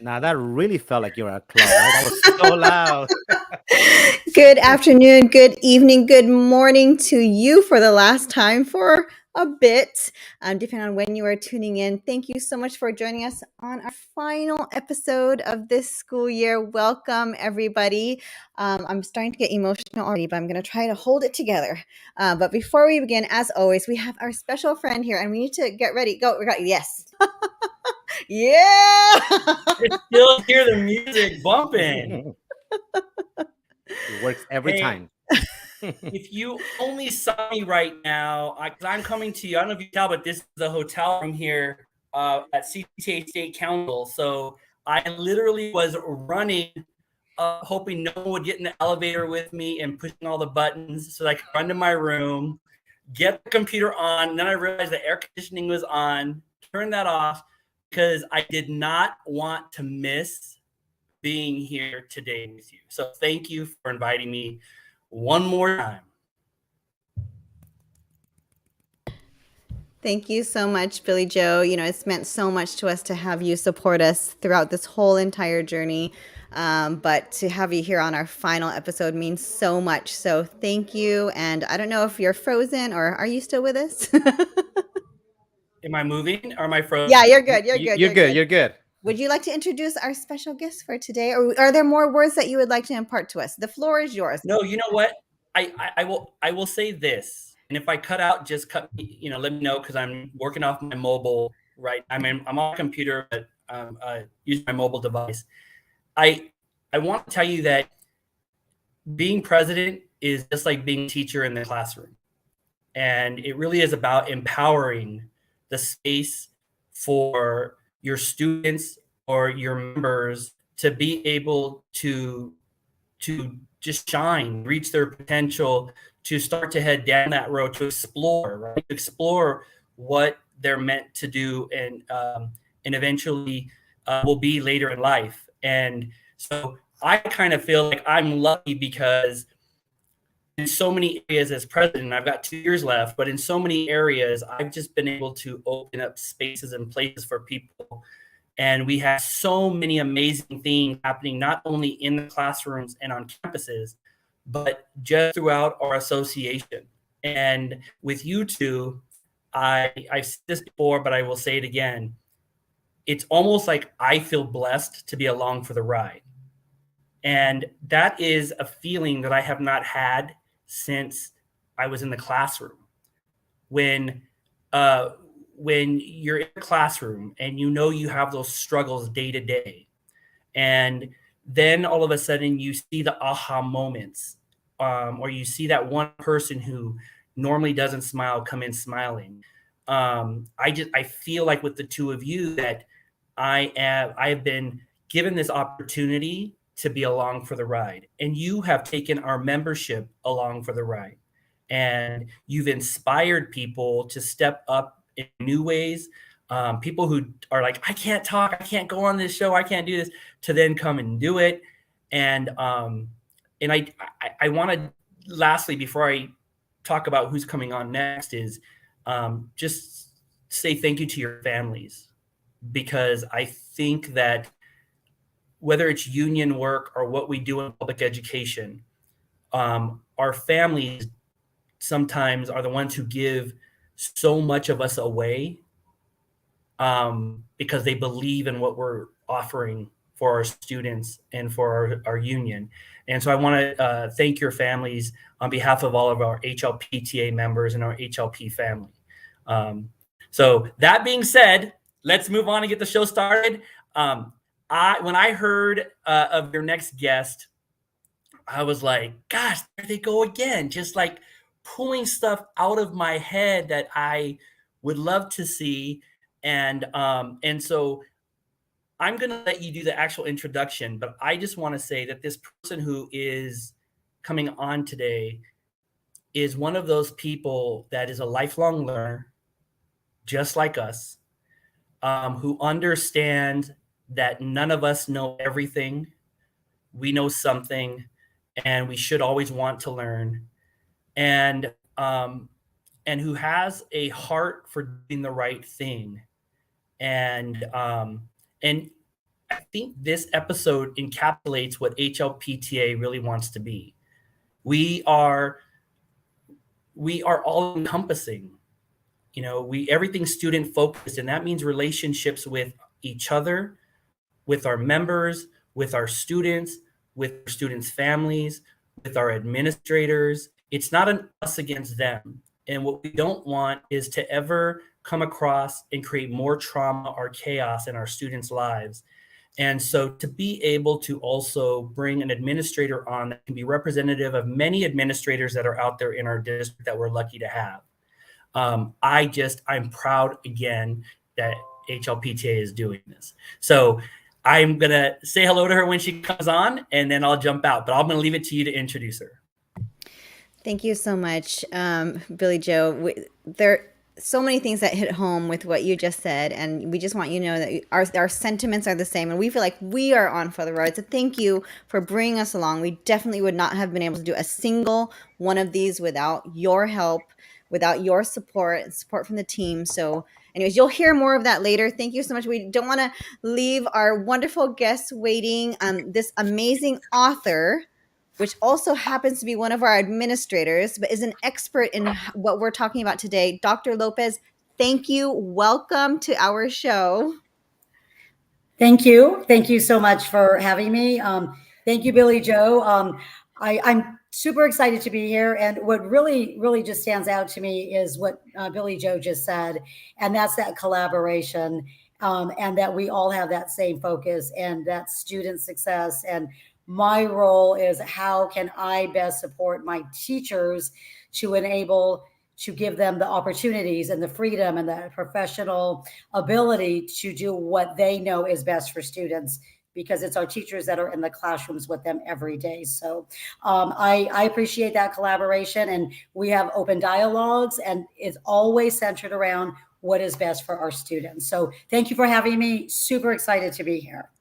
Now that really felt like you were a club, right? That was so loud. Good afternoon, good evening, good morning to you for the last time for a bit, depending on when you are tuning in. Thank you so much for joining us on our final episode of this school year. Welcome, everybody. I'm starting to get emotional already, but I'm going to try to hold it together. But before we begin, as always, we have our special friend here, and we need to get ready. Go, yes. Yeah. I still hear the music bumping. It works every Hey, time. if you only saw me right now, because I'm coming to you, I don't know if you can tell, but this is the hotel room here at CTA State Council. So I literally was running, hoping no one would get in the elevator with me and pushing all the buttons so that I could run to my room, get the computer on. And then I realized the air conditioning was on, turn that off because I did not want to miss being here today with you. So thank you for inviting me one more time. Thank you so much, Billy Joe. You know, it's meant so much to us to have you support us throughout this whole entire journey. But to have you here on our final episode means so much. So thank you. And I don't know if you're frozen or are you still with us? Am I moving or am I frozen? Yeah, you're good. You're good. You're good. You're good. Would you like to introduce our special guest for today? Or are there more words that you would like to impart to us? The floor is yours. No, you know what? I will say this, and if I cut out, just cut me. Let me know because I'm working off my mobile. Right, I'm on a computer, but using my mobile device. I want to tell you that being president is just like being a teacher in the classroom, and it really is about empowering the space for your students or your members to be able to just shine, reach their potential, to start to head down that road, to explore, right? To explore what they're meant to do, and eventually will be later in life. And so I kind of feel like I'm lucky because in so many areas as president, I've got 2 years left, but in so many areas, I've just been able to open up spaces and places for people. And we have so many amazing things happening, not only in the classrooms and on campuses, but just throughout our association. And with you two, I've said this before, but I will say it again. It's almost like I feel blessed to be along for the ride. And that is a feeling that I have not had since I was in the classroom. When you're in the classroom and you have those struggles day to day, and then all of a sudden you see the aha moments, or you see that one person who normally doesn't smile come in smiling. I feel like with the two of you that I have been given this opportunity to be along for the ride, and you have taken our membership along for the ride, and you've inspired people to step up in new ways. People who are like, I can't talk, I can't go on this show, I can't do this, to then come and do it. And I want to, lastly, before I talk about who's coming on next, is just say thank you to your families, because I think that whether it's union work or what we do in public education, our families sometimes are the ones who give so much of us away, because they believe in what we're offering for our students and for our union. And so I want to thank your families on behalf of all of our HLPTA members and our HLP family. So that being said, let's move on and get the show started. When I heard of your next guest, I was like, gosh, there they go again. Just like pulling stuff out of my head that I would love to see. And so I'm going to let you do the actual introduction, but I just want to say that this person who is coming on today is one of those people that is a lifelong learner, just like us, who understands that none of us know everything. We know something, and we should always want to learn, and who has a heart for doing the right thing, and I think this episode encapsulates what HLPTA really wants to be. We are all encompassing. Everything's student focused, and that means relationships with each other, with our members, with our students, with our students' families, with our administrators. It's not an us against them. And what we don't want is to ever come across and create more trauma or chaos in our students' lives. And so to be able to also bring an administrator on that can be representative of many administrators that are out there in our district that we're lucky to have. I'm proud again that HLPTA is doing this. So I'm going to say hello to her when she comes on, and then I'll jump out. But I'm going to leave it to you to introduce her. Thank you so much, Billy Joe. There are so many things that hit home with what you just said, and we just want you to know that our sentiments are the same, and we feel like we are on for the ride. So thank you for bringing us along. We definitely would not have been able to do a single one of these without your help, without your support and support from the team. So anyways, you'll hear more of that later. Thank you so much. We don't want to leave our wonderful guests waiting. This amazing author, which also happens to be one of our administrators, but is an expert in what we're talking about today. Dr. Lopez, thank you. Welcome to our show. Thank you. Thank you so much for having me. Thank you, Billy Joe. I'm super excited to be here. And what really, really just stands out to me is what Billy Joe just said, and that's that collaboration, and that we all have that same focus, and that student success. And my role is, how can I best support my teachers to give them the opportunities and the freedom and the professional ability to do what they know is best for students, because it's our teachers that are in the classrooms with them every day. So I appreciate that collaboration, and we have open dialogues, and it's always centered around what is best for our students. So thank you for having me. Super excited to be here.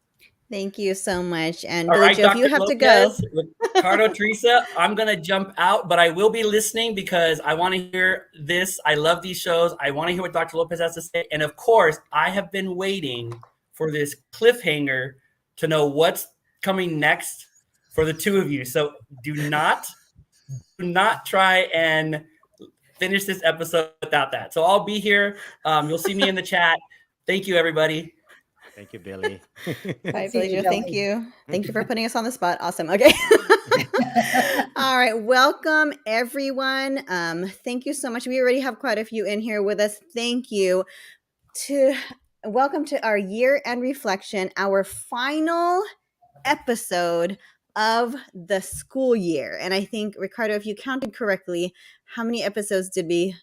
Thank you so much. And All Billy right, Joe, Dr. if you have Lopez, to go. Ricardo, Teresa, I'm going to jump out, but I will be listening because I want to hear this. I love these shows. I want to hear what Dr. Lopez has to say. And of course, I have been waiting for this cliffhanger to know what's coming next for the two of you. So do not try and finish this episode without that. So I'll be here. You'll see me in the chat. Thank you, everybody. Thank you, Billy. Bye, Billy Joe. Thank you. Thank you for putting us on the spot. Awesome. Okay. All right. Welcome, everyone. Thank you so much. We already have quite a few in here with us. Thank you. Welcome to our year-end reflection, our final episode of the school year. And I think, Ricardo, if you counted correctly, how many episodes did we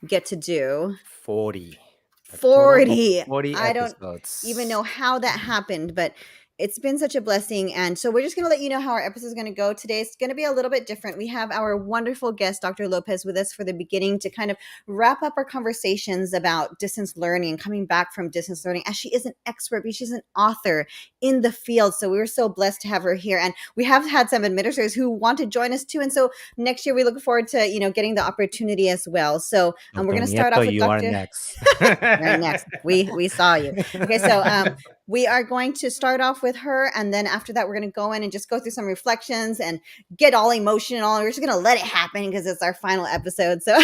get to do? 40. 40. 40 I don't episodes. even know how that happened, but it's been such a blessing. And so we're just going to let you know how our episode is going to go today. It's going to be a little bit different. We have our wonderful guest, Dr. Lopez, with us for the beginning to kind of wrap up our conversations about distance learning and coming back from distance learning, as she is an expert, but she's an author in the field. So we were so blessed to have her here. And we have had some administrators who want to join us too. And so next year we look forward to, getting the opportunity as well. So we're going to start off with you Dr. Are next. You're next. We saw you. Okay, so we are going to start off with her, and then after that, we're going to go in and just go through some reflections and get all emotional. We're just going to let it happen because it's our final episode. So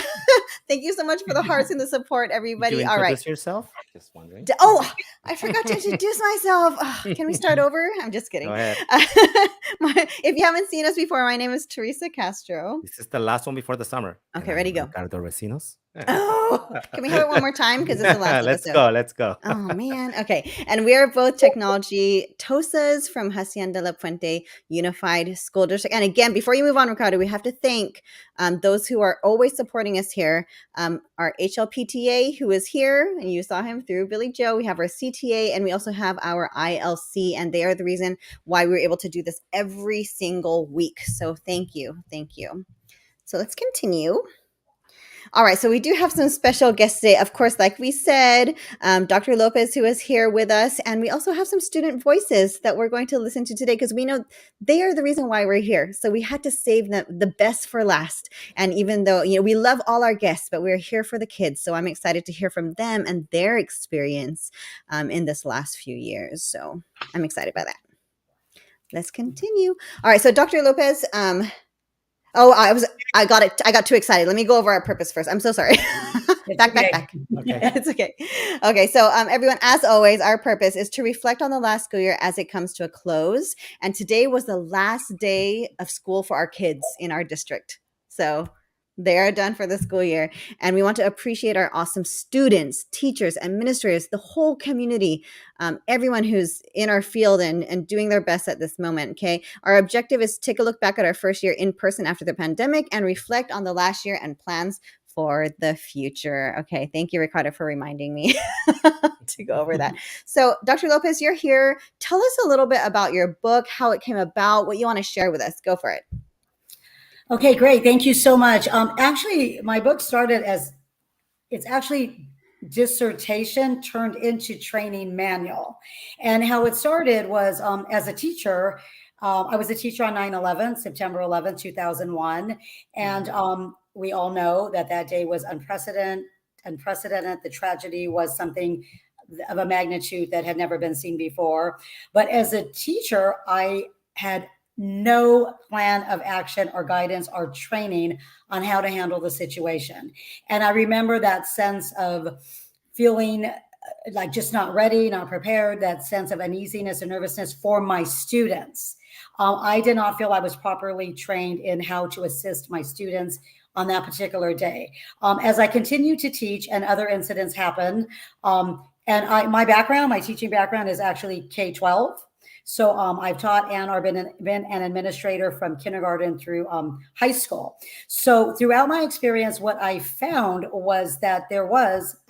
thank you so much for the hearts and the support, everybody. Did you all right. introduce yourself? Just wondering. I forgot to introduce myself. Can we start over? I'm just kidding. Go ahead. If you haven't seen us before, my name is Teresa Castro. This is the last one before the summer. Okay, ready, go. Ricardo Vecinos. Can we have it one more time? Because it's the last episode. Let's go. Oh, man. Okay. And we are both technology TOSAs from Hacienda La Puente Unified School District. And again, before you move on, Ricardo, we have to thank those who are always supporting us here. Our HLPTA, who is here, and you saw him through Billy Joe. We have our CTA, and we also have our ILC, and they are the reason why we were able to do this every single week. So thank you. Thank you. So let's continue. All right, so we do have some special guests today. Of course, like we said, Dr. Lopez, who is here with us, and we also have some student voices that we're going to listen to today because we know they are the reason why we're here. So we had to save them the best for last. And even though we love all our guests, but we're here for the kids, so I'm excited to hear from them and their experience in this last few years. So I'm excited by that. Let's continue. All right, so Dr. Lopez. Oh, I got it. I got too excited. Let me go over our purpose first. I'm so sorry. back. Okay. It's okay. Okay. So, everyone, as always, our purpose is to reflect on the last school year as it comes to a close. And today was the last day of school for our kids in our district. So they are done for the school year. And we want to appreciate our awesome students, teachers, administrators, the whole community, everyone who's in our field and doing their best at this moment. Okay. Our objective is to take a look back at our first year in person after the pandemic and reflect on the last year and plans for the future. Okay. Thank you, Ricardo, for reminding me to go over that. So, Dr. Lopez, you're here. Tell us a little bit about your book, how it came about, what you want to share with us. Go for it. Okay, great. Thank you so much. Actually, my book started as it's actually dissertation turned into training manual. And how it started was as a teacher. I was a teacher on 9/11, September 11th, 2001. And we all know that day was unprecedented. The tragedy was something of a magnitude that had never been seen before. But as a teacher, I had no plan of action or guidance or training on how to handle the situation. And I remember that sense of feeling like just not ready, not prepared, that sense of uneasiness and nervousness for my students. I did not feel I was properly trained in how to assist my students on that particular day. As I continued to teach and other incidents happened, and my teaching background is actually K-12. So I've taught and or been an administrator from kindergarten through high school. So throughout my experience, what I found was that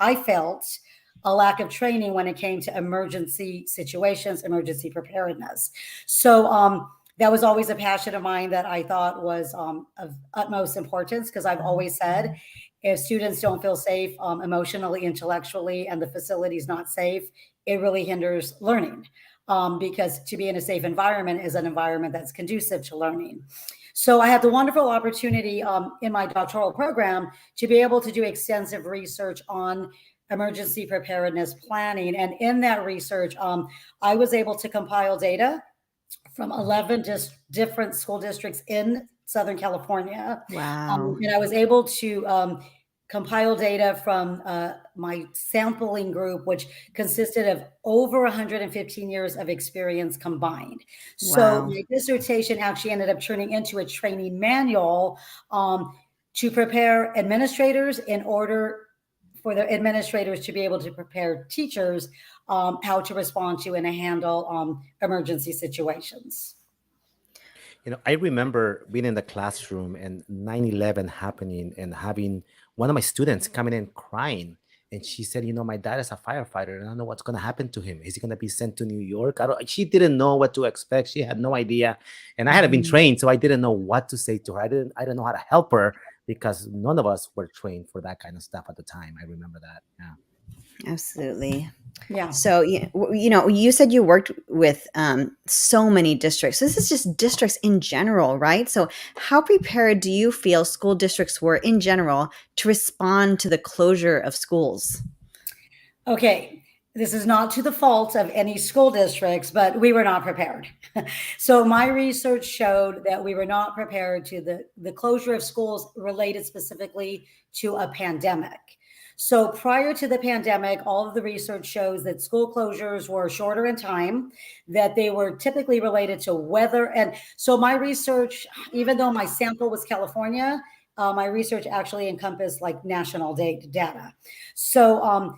I felt a lack of training when it came to emergency situations, emergency preparedness. So that was always a passion of mine that I thought was of utmost importance, because I've always said, if students don't feel safe emotionally, intellectually, and the facility is not safe, it really hinders learning. Because to be in a safe environment is an environment that's conducive to learning. So I had the wonderful opportunity in my doctoral program to be able to do extensive research on emergency preparedness planning. And in that research, I was able to compile data from 11 different school districts in Southern California. Wow. And I was able to compile data from my sampling group, which consisted of over 115 years of experience combined. So my dissertation actually ended up turning into a training manual to prepare administrators in order for the administrators to be able to prepare teachers how to respond to and handle emergency situations. I remember being in the classroom and 9/11 happening and having one of my students coming in crying. And she said, my dad is a firefighter and I don't know what's going to happen to him. Is he going to be sent to New York? She didn't know what to expect. She had no idea. And I hadn't been trained, so I didn't know what to say to her. I didn't know how to help her because none of us were trained for that kind of stuff at the time. I remember that. Yeah. Absolutely. Yeah. So, you said you worked with so many districts. This is just districts in general, right? So how prepared do you feel school districts were in general to respond to the closure of schools? Okay. This is not to the fault of any school districts, but we were not prepared. So my research showed that we were not prepared to the closure of schools related specifically to a pandemic. So prior to the pandemic, all of the research shows that school closures were shorter in time, that they were typically related to weather. And so my research, even though my sample was California, my research actually encompassed like national data. So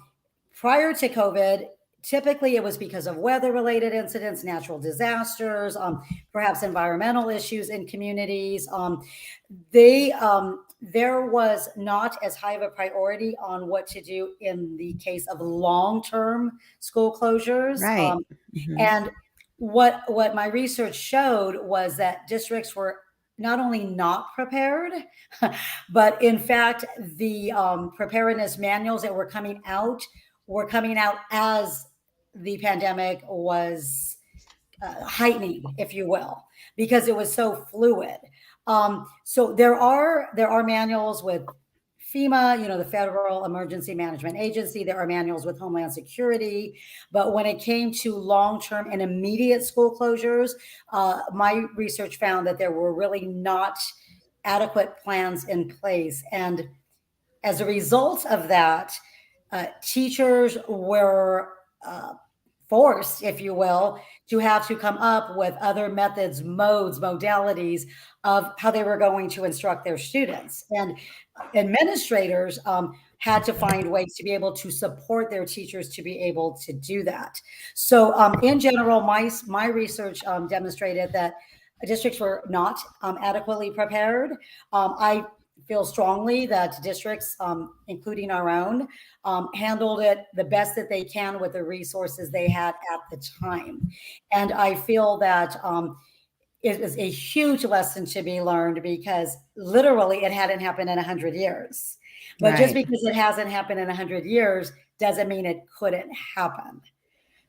prior to COVID, typically it was because of weather-related incidents, natural disasters, perhaps environmental issues in communities. There was not as high of a priority on what to do in the case of long-term school closures. Right. And what my research showed was that districts were not only not prepared, but in fact, the preparedness manuals that were coming out as the pandemic was heightening, if you will, because it was so fluid. So there are manuals with FEMA, the Federal Emergency Management Agency. There are manuals with Homeland Security. But when it came to long-term and immediate school closures, my research found that there were really not adequate plans in place. And as a result of that, teachers were forced, if you will, to have to come up with other methods, modes, modalities of how they were going to instruct their students. And administrators had to find ways to be able to support their teachers to be able to do that. So in general, my research demonstrated that districts were not adequately prepared. I feel strongly that districts, including our own, handled it the best that they can with the resources they had at the time. And I feel that it is a huge lesson to be learned, because literally it hadn't happened in 100 years. But just Right. because it hasn't happened in 100 years doesn't mean it couldn't happen.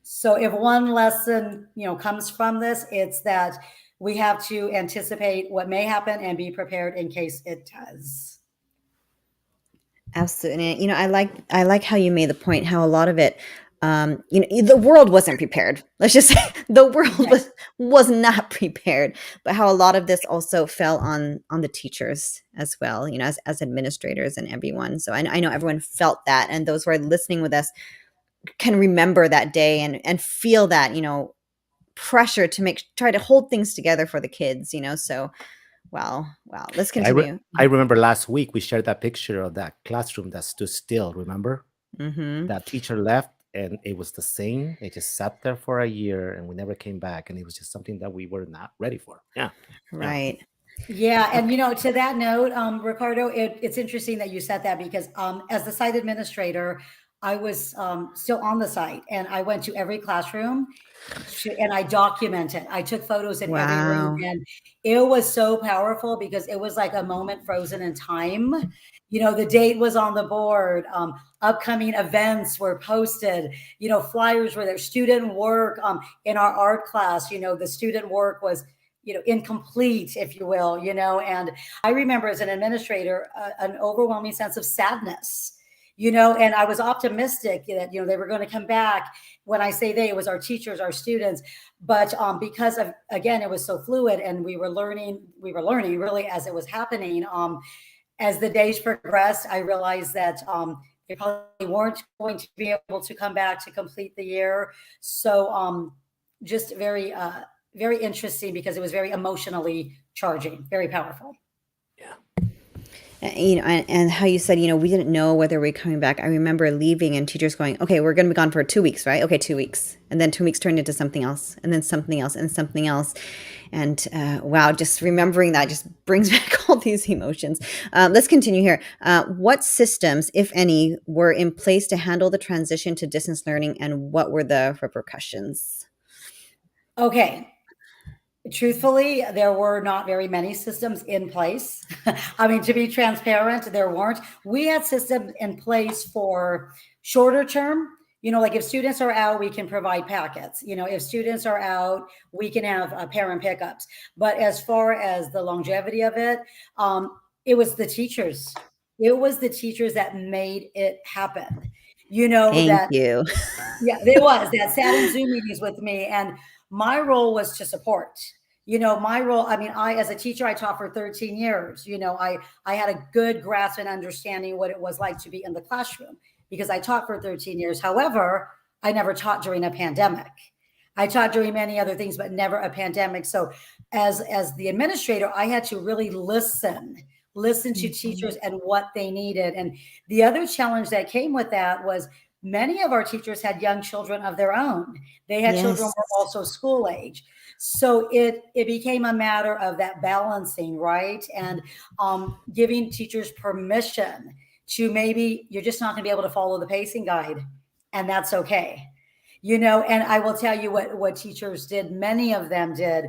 So if one lesson, comes from this, it's that we have to anticipate what may happen and be prepared in case it does. Absolutely. And, I like how you made the point, how a lot of it, the world wasn't prepared. Let's just say the world was not prepared, but how a lot of this also fell on the teachers as well, as administrators and everyone. So I know everyone felt that, and those who are listening with us can remember that day and feel that, pressure to try to hold things together for the kids, so wow. Let's continue. I remember last week we shared that picture of that classroom that stood still. Remember? Mm-hmm. That teacher left and it was the same. It just sat there for a year and we never came back. And it was just something that we were not ready for. Yeah. Right. Yeah. And, to that note, Ricardo, it's interesting that you said that, because as the site administrator, I was still on the site, and I went to every classroom and I documented. I took photos in every room, Wow. and it was so powerful because it was like a moment frozen in time. The date was on the board. Upcoming events were posted. Flyers were there. Student work in our art class. The student work was incomplete, if you will. And I remember as an administrator, an overwhelming sense of sadness. And I was optimistic that, they were going to come back. When I say they, it was our teachers, our students. But because of, again, it was so fluid, and we were learning really as it was happening. As the days progressed, I realized that they probably weren't going to be able to come back to complete the year. So just very, very interesting, because it was very emotionally charging, very powerful. And how you said, we didn't know whether we were coming back. I remember leaving and teachers going, okay, we're going to be gone for 2 weeks, right? Okay, 2 weeks. And then 2 weeks turned into something else, and then something else, and something else. And wow, just remembering that just brings back all these emotions. Let's continue here. What systems, if any, were in place to handle the transition to distance learning, and what were the repercussions? Okay. Truthfully, there were not very many systems in place. I mean, to be transparent, there weren't. We had systems in place for shorter term. Like if students are out, we can provide packets. If students are out, we can have parent pickups. But as far as the longevity of it, it was the teachers. It was the teachers that made it happen. Thank you. Yeah, there was that sat in Zoom meetings with me, and my role was to support. My role, I mean, as a teacher, I taught for 13 years. I had a good grasp and understanding what it was like to be in the classroom, because I taught for 13 years. However, I never taught during a pandemic. I taught during many other things, but never a pandemic. So as the administrator, I had to really listen to teachers and what they needed. And the other challenge that came with that was many of our teachers had young children of their own. They had children who were also school age. So it became a matter of that balancing, right? And giving teachers permission to, maybe you're just not going to be able to follow the pacing guide, and that's okay. And I will tell you what teachers did. Many of them did.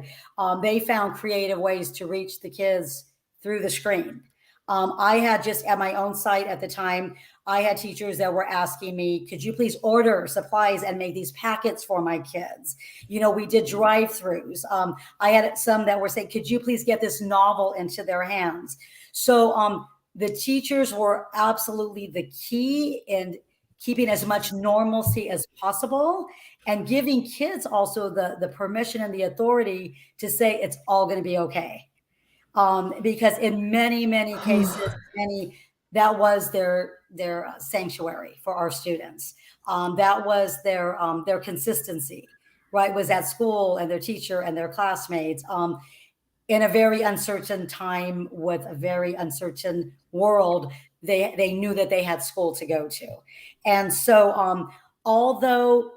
They found creative ways to reach the kids through the screen. I had just at my own site at the time, I had teachers that were asking me, could you please order supplies and make these packets for my kids? We did drive-throughs. I had some that were saying, could you please get this novel into their hands? So the teachers were absolutely the key in keeping as much normalcy as possible and giving kids also the permission and the authority to say it's all going to be okay. Because in many cases, that was their sanctuary for our students. That was their consistency, right? Was at school and their teacher and their classmates. In a very uncertain time with a very uncertain world, they knew that they had school to go to. And so although,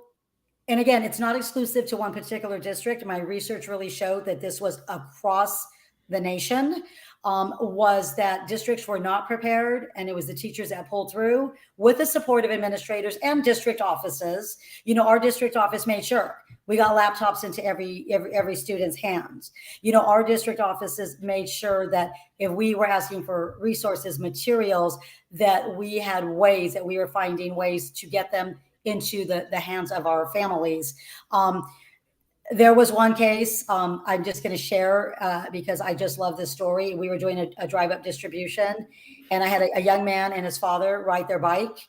and again, it's not exclusive to one particular district. My research really showed that this was across the nation, was that districts were not prepared, and it was the teachers that pulled through with the support of administrators and district offices. Our district office made sure we got laptops into every student's hands. Our district offices made sure that if we were asking for resources, materials, that we had ways, that we were finding ways to get them into the hands of our families. There was one case I'm just going to share because I just love this story. We were doing a drive-up distribution, and I had a young man and his father ride their bike,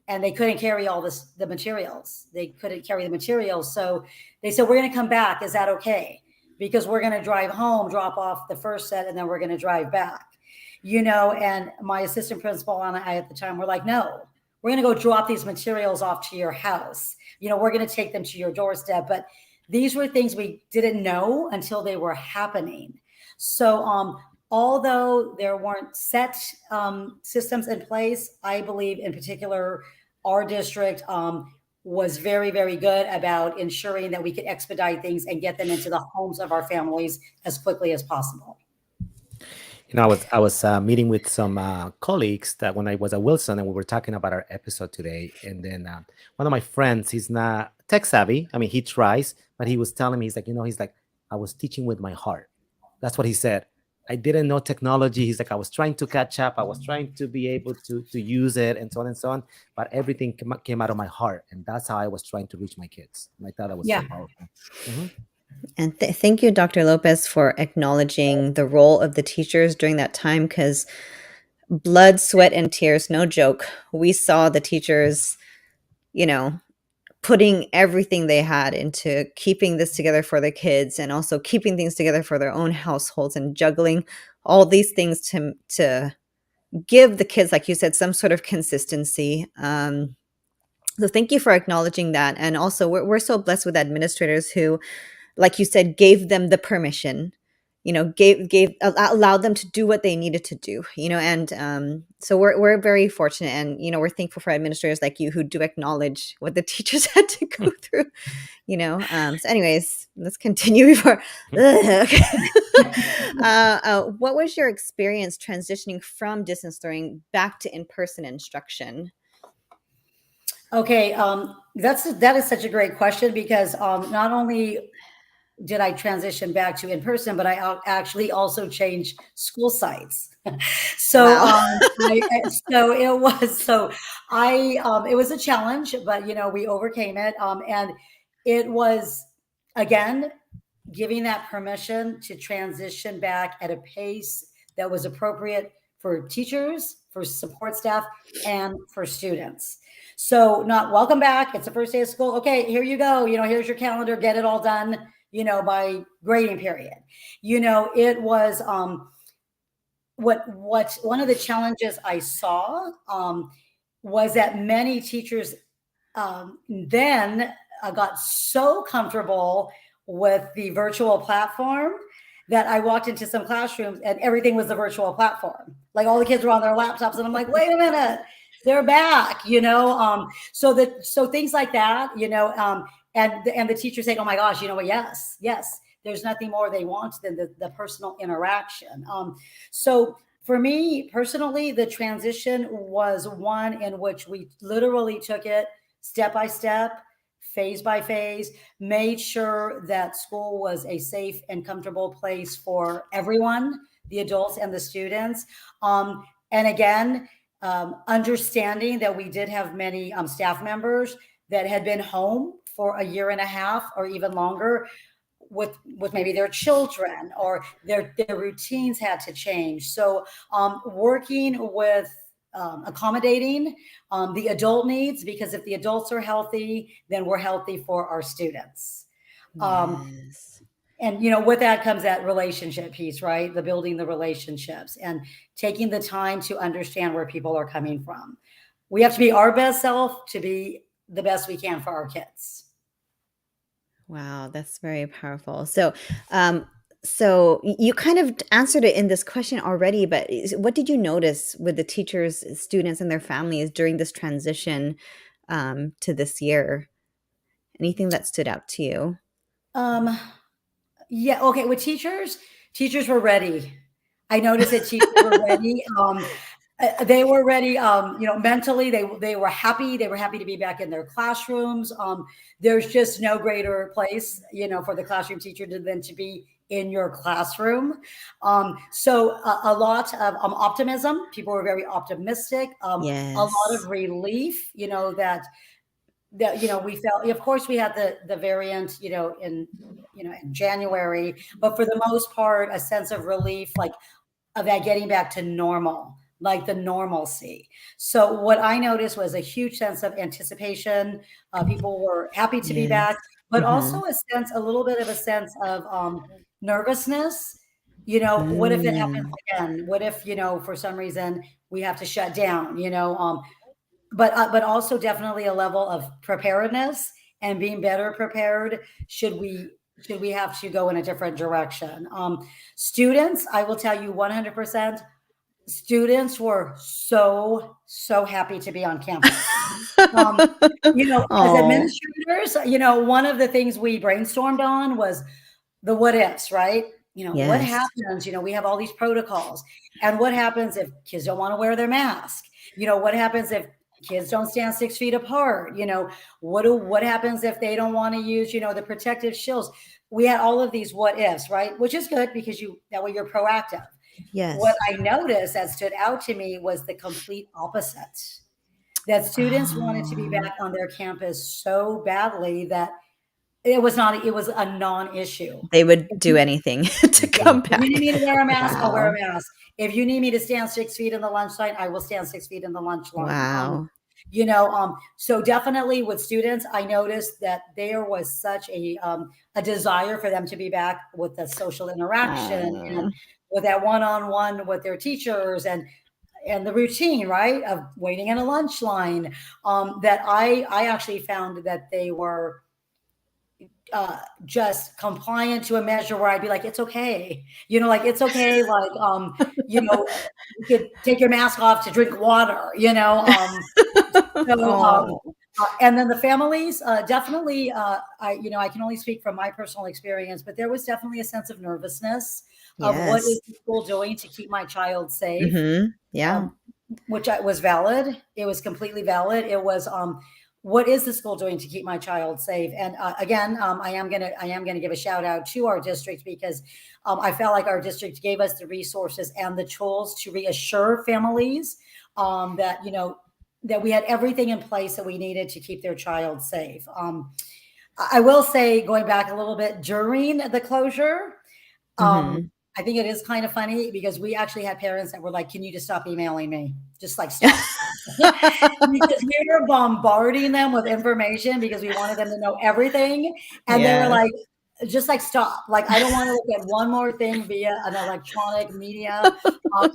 and they couldn't carry all the materials. They couldn't carry the materials. So they said, we're going to come back. Is that okay? Because we're going to drive home, drop off the first set, and then we're going to drive back. And my assistant principal and I at the time were like, no, we're going to go drop these materials off to your house. We're going to take them to your doorstep. But these were things we didn't know until they were happening. So although there weren't set systems in place, I believe in particular, our district was very, very good about ensuring that we could expedite things and get them into the homes of our families as quickly as possible. I was meeting with some colleagues that when I was at Wilson, and we were talking about our episode today. And then one of my friends, he's not tech savvy. I mean, he tries, but he was telling me, he's like, I was teaching with my heart. That's what he said. I didn't know technology. He's like, I was trying to catch up. I was trying to be able to use it and so on and so on. But everything came out of my heart. And that's how I was trying to reach my kids. And I thought that was so powerful. Mm-hmm. And thank you, Dr. Lopez, for acknowledging the role of the teachers during that time, because blood, sweat, and tears, no joke. We saw the teachers, putting everything they had into keeping this together for the kids, and also keeping things together for their own households, and juggling all these things to give the kids, like you said, some sort of consistency. So thank you for acknowledging that. And also we're so blessed with administrators who, like you said, gave them the permission, allowed them to do what they needed to do, and so we're very fortunate, and we're thankful for administrators like you who do acknowledge what the teachers had to go through, so anyways, let's continue before. What was your experience transitioning from distance learning back to in-person instruction? Okay, that is such a great question, because not only did I transition back to in person, but I actually also changed school sites. So, Wow. it was a challenge, but we overcame it. And it was, again, giving that permission to transition back at a pace that was appropriate for teachers, for support staff, and for students. So not welcome back. It's the first day of school. Okay, here you go. Here's your calendar. Get it all done, by grading period. It was what one of the challenges I saw was that many teachers then got so comfortable with the virtual platform that I walked into some classrooms and everything was the virtual platform. Like all the kids were on their laptops, and I'm like, wait a minute, they're back, so things like that, and the teacher saying, oh my gosh, yes, there's nothing more they want than the personal interaction. So for me personally, the transition was one in which we literally took it step by step, phase by phase, made sure that school was a safe and comfortable place for everyone, the adults and the students. And again, understanding that we did have many staff members that had been home for a year and a half or even longer with maybe their children, or their routines had to change. So working with accommodating the adult needs, because if the adults are healthy, then we're healthy for our students. Yes. And with that comes that relationship piece, right? The building the relationships and taking the time to understand where people are coming from. We have to be our best self to be the best we can for our kids. Wow, that's very powerful. So, you kind of answered it in this question already, but what did you notice with the teachers, students, and their families during this transition to this year? Anything that stood out to you? Yeah. Okay. With teachers were ready. I noticed that teachers were ready. They were ready. Mentally, they were happy. They were happy to be back in their classrooms. There's just no greater place, for the classroom teacher than to be in your classroom. So a lot of optimism. People were very optimistic. A lot Yes. of relief. That we felt. Of course, we had the variant. In January, but for the most part, a sense of relief, like of that getting back to normal, like the normalcy. So what I noticed was a huge sense of anticipation. People were happy to be Yes. back, but Mm-hmm. also a little bit of a sense of nervousness. What if it happens Mm. again? What if, for some reason we have to shut down, but also definitely a level of preparedness and being better prepared should we have to go in a different direction. Students, I will tell you 100%, students were so happy to be on campus. Um, as Oh, administrators, one of the things we brainstormed on was the what ifs, right? What yes. happens? We have all these protocols. And what happens if kids don't want to wear their mask? What happens if kids don't stand 6 feet apart? What happens if they don't want to use, the protective shields? We had all of these what ifs, right? Which is good because that way you're proactive. What Yes. I noticed that stood out to me was the complete opposite. That students wanted to be Oh, back on their campus so badly that it was a non-issue. they would If do you anything to Yeah, come if you need back. me to wear a mask, I'll wear Wow. a mask. If you need me to stand 6 feet in the lunch line, I will stand 6 feet in the lunch line. Wow. So definitely with students, I noticed that there was such a desire for them to be back with the social interaction and Oh, with that one-on-one with their teachers and the routine, right, of waiting in a lunch line. That I actually found that they were just compliant to a measure where I'd be like, it's okay, like it's okay, like you could take your mask off to drink water, so oh, and then the families, definitely, I can only speak from my personal experience, but there was definitely a sense of nervousness of what yes. is the school doing to keep my child safe, Mm-hmm. Yeah. um, which was valid. It was completely valid. It was, what is the school doing to keep my child safe? And again, I am gonna give a shout out to our district because I felt like our district gave us the resources and the tools to reassure families that that we had everything in place that we needed to keep their child safe. I will say, going back a little bit during the closure, Mm-hmm. I think it is kind of funny because we actually had parents that were like, "Can you just stop emailing me? Just like stop." Because we were bombarding them with information because we wanted them to know everything. And they were Yes. like, just like stop. Like, I don't want to look at one more thing via an electronic media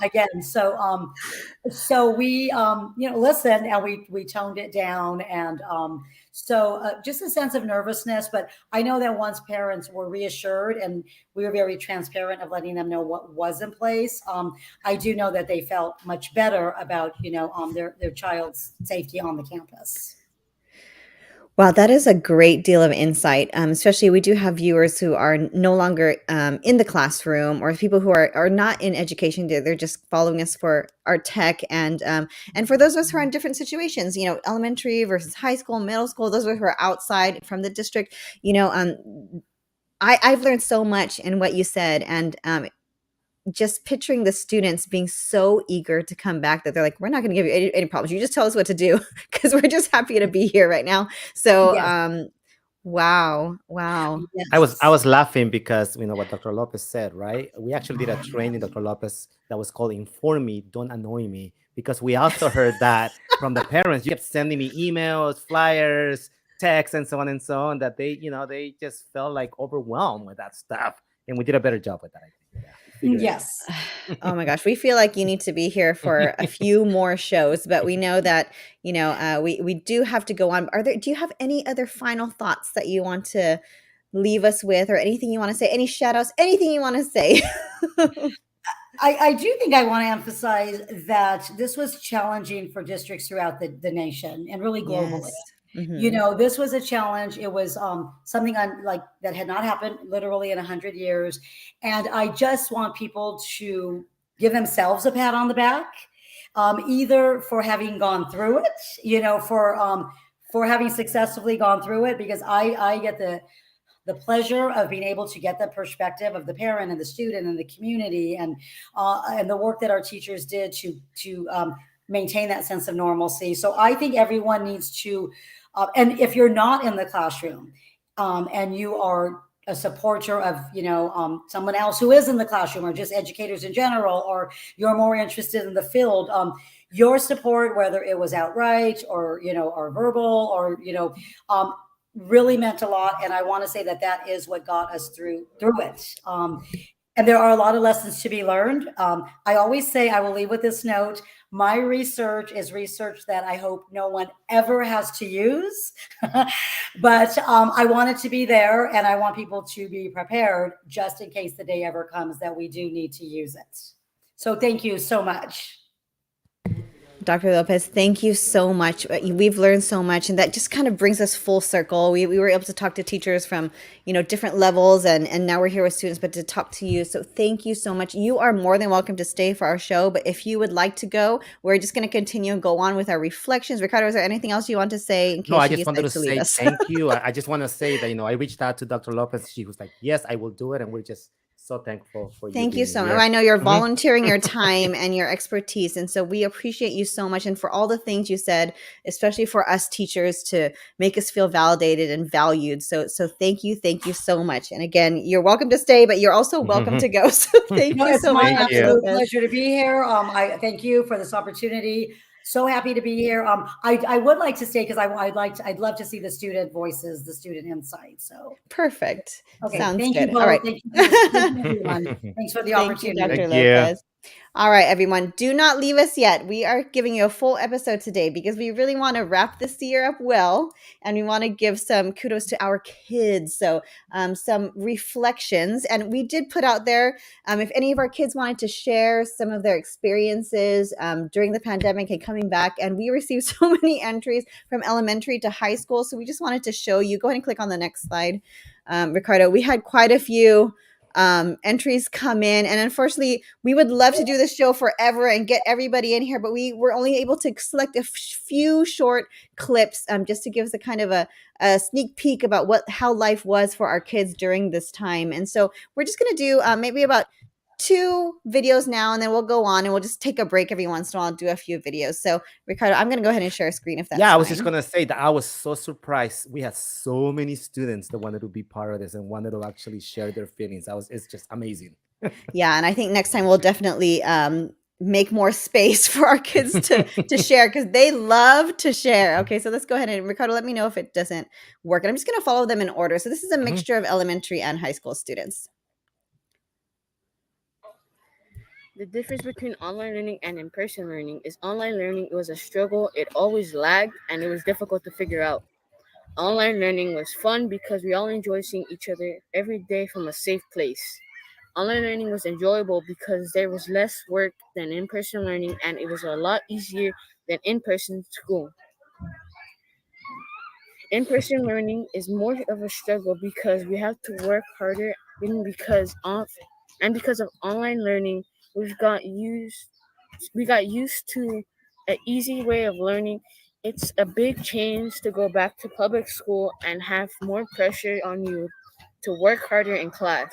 again. So we listened and we toned it down. And just a sense of nervousness. But I know that once parents were reassured and we were very transparent of letting them know what was in place, I do know that they felt much better about their child's safety on the campus. Wow, that is a great deal of insight. Especially, we do have viewers who are no longer in the classroom, or people who are not in education. They're just following us for our tech, and for those of us who are in different situations, elementary versus high school, middle school, those of us who are outside from the district. I've learned so much in what you said, and just picturing the students being so eager to come back that they're like, we're not going to give you any problems. You just tell us what to do because we're just happy to be here right now. So, Yes. wow, wow. I Yes. was laughing because you know what Dr. Lopez said, right? We actually did a training, Dr. Lopez, that was called "Inform Me, Don't Annoy Me," because we also heard that from the parents. You kept sending me emails, flyers, texts, and so on and so on. That they just felt like overwhelmed with that stuff, and we did a better job with that. I think. Yeah, we figured it out. Yes. Oh my gosh, we feel like you need to be here for a few more shows, but we know that we do have to go on. Do you have any other final thoughts that you want to leave us with, or anything you want to say? Any shout outs? Anything you want to say? I do think I want to emphasize that this was challenging for districts throughout the nation and really globally. Yes. Mhm. This was a challenge. It was something like that had not happened literally in 100 years. And I just want people to give themselves a pat on the back, either for having gone through it, for having successfully gone through it, because I get the pleasure of being able to get the perspective of the parent and the student and the community, and the work that our teachers did to maintain that sense of normalcy. So I think everyone needs to, and if you're not in the classroom, and you are a supporter of someone else who is in the classroom, or just educators in general, or you're more interested in the field, your support, whether it was outright or verbal, or really meant a lot. And I want to say that is what got us through it. And there are a lot of lessons to be learned. I always say, I will leave with this note: my research is research that I hope no one ever has to use. But I want it to be there, and I want people to be prepared just in case the day ever comes that we do need to use it. So thank you so much. Dr. Lopez, thank you so much. We've learned so much, and that just kind of brings us full circle. We were able to talk to teachers from different levels, and now we're here with students, but to talk to you. So thank you so much. You are more than welcome to stay for our show, but if you would like to go, we're just going to continue and go on with our reflections. Ricardo, is there anything else you want to say in No, case I she just wanted to decides to leave say us? thank you. I just want to say that I reached out to Dr. Lopez. She was like, "Yes, I will do it," and we're just so thankful for you Thank you being so much. here. I know you're Mhm. volunteering your time and your expertise. And so we appreciate you so much. And for all the things you said, especially for us teachers to make us feel validated and valued. So thank you. Thank you so much. And again, you're welcome to stay, but you're also welcome to go. So thank No, you it's so much, my Thank Dr. you. absolute Lopez. pleasure to be here. I thank you for this opportunity. So happy to be here. I would like to stay because I'd love to see the student voices, the student insight. So Perfect. okay, Sounds thank you good. All right. both. Thank you everyone. Thanks for the Thank you, opportunity. Dr. Thank you. Lopez. All right, everyone, do not leave us yet. We are giving you a full episode today because we really want to wrap this year up well, and we want to give some kudos to our kids. So, some reflections. And we did put out there if any of our kids wanted to share some of their experiences during the pandemic and coming back. And we received so many entries from elementary to high school. So, we just wanted to show you. Go ahead and click on the next slide, Ricardo. We had quite a few entries come in, and unfortunately we would love to do this show forever and get everybody in here, but we were only able to select a few short clips just to give us a kind of a sneak peek about how life was for our kids during this time. And so we're just going to do maybe about 2 videos now, and then we'll go on and we'll just take a break every once in a while and do a few videos. So Ricardo, I'm going to go ahead and share a screen if that's Yeah, I was just fine. gonna say that I was so surprised. We had so many students that wanted to be part of this and wanted to actually share their feelings. It's just amazing. Yeah, and I think next time we'll definitely make more space for our kids to share because they love to share. Okay, so let's go ahead and Ricardo, let me know if it doesn't work. And I'm just going to follow them in order. So this is a Mhm. mixture of elementary and high school students. The difference between online learning and in person learning is online learning it was a struggle, it always lagged, and it was difficult to figure out. Online learning was fun because we all enjoyed seeing each other every day from a safe place. Online learning was enjoyable because there was less work than in person learning, and it was a lot easier than in person school. In-person learning is more of a struggle because we have to work harder, and because of online learning, we've got used we got used to an easy way of learning. It's a big change to go back to public school and have more pressure on you to work harder in class.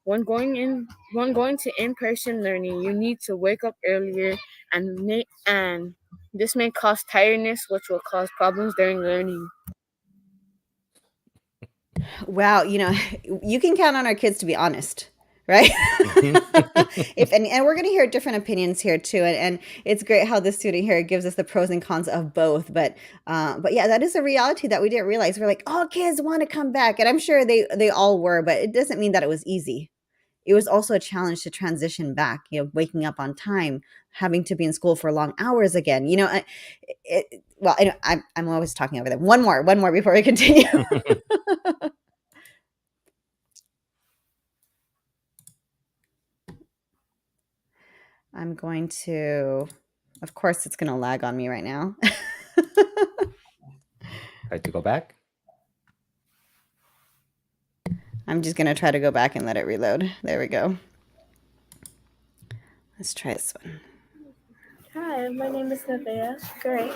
When going to in-person learning, you need to wake up earlier, and this may cause tiredness, which will cause problems during learning. Wow, you can count on our kids to be honest, right? If and we're going to hear different opinions here too, and it's great how the student here gives us the pros and cons of both. But yeah, that is a reality that we didn't realize. We're like, all kids want to come back, and I'm sure they all were, but it doesn't mean that it was easy. It was also a challenge to transition back. Waking up on time, having to be in school for long hours again. Well, I know I'm always talking over them. One more before we continue. I'm going to, of course, it's going to lag on me right now. Try to go back. I'm just going to try to go back and let it reload. There we go. Let's try this one. Hi, my name is Nevaeh Gray,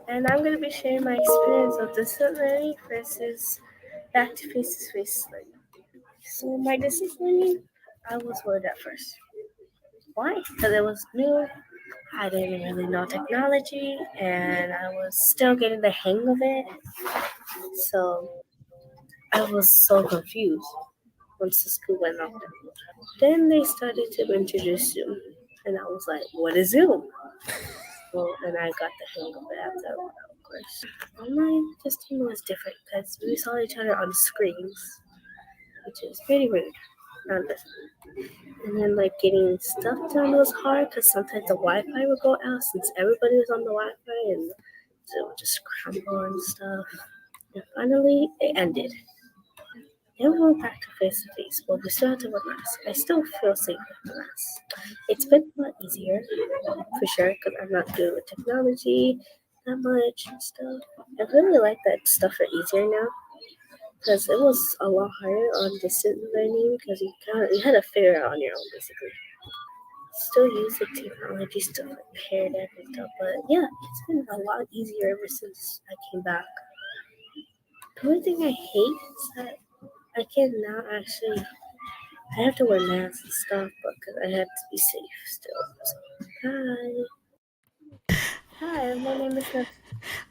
and I'm going to be sharing my experience of distance learning versus back to face-to-face learning. So my distance learning, I was worried at first. Why? Because it was new. I didn't really know technology, and I was still getting the hang of it. So I was so confused once the school went off. Then they started to introduce Zoom, and I was like, "What is Zoom?" Well, and I got the hang of it after a while, of course. Online testing was different because we saw each other on screens, which is pretty rude. And then, getting stuff done was hard because sometimes the Wi-Fi would go out since everybody was on the Wi-Fi, and so it would just crumble and stuff. And finally, it ended. Then we went back to face-to-face, but we still have to wear masks. I still feel safe with the mask. It's been a lot easier, for sure, because I'm not good with technology that much and stuff. I really like that stuff are easier now, because it was a lot harder on distance learning, because you had to figure it out on your own, basically. Still use the technology stuff like Pear Deck and stuff, but yeah, it's been a lot easier ever since I came back. The only thing I hate is that I cannot actually. I have to wear masks and stuff, but because I have to be safe still. So, hi, my name is.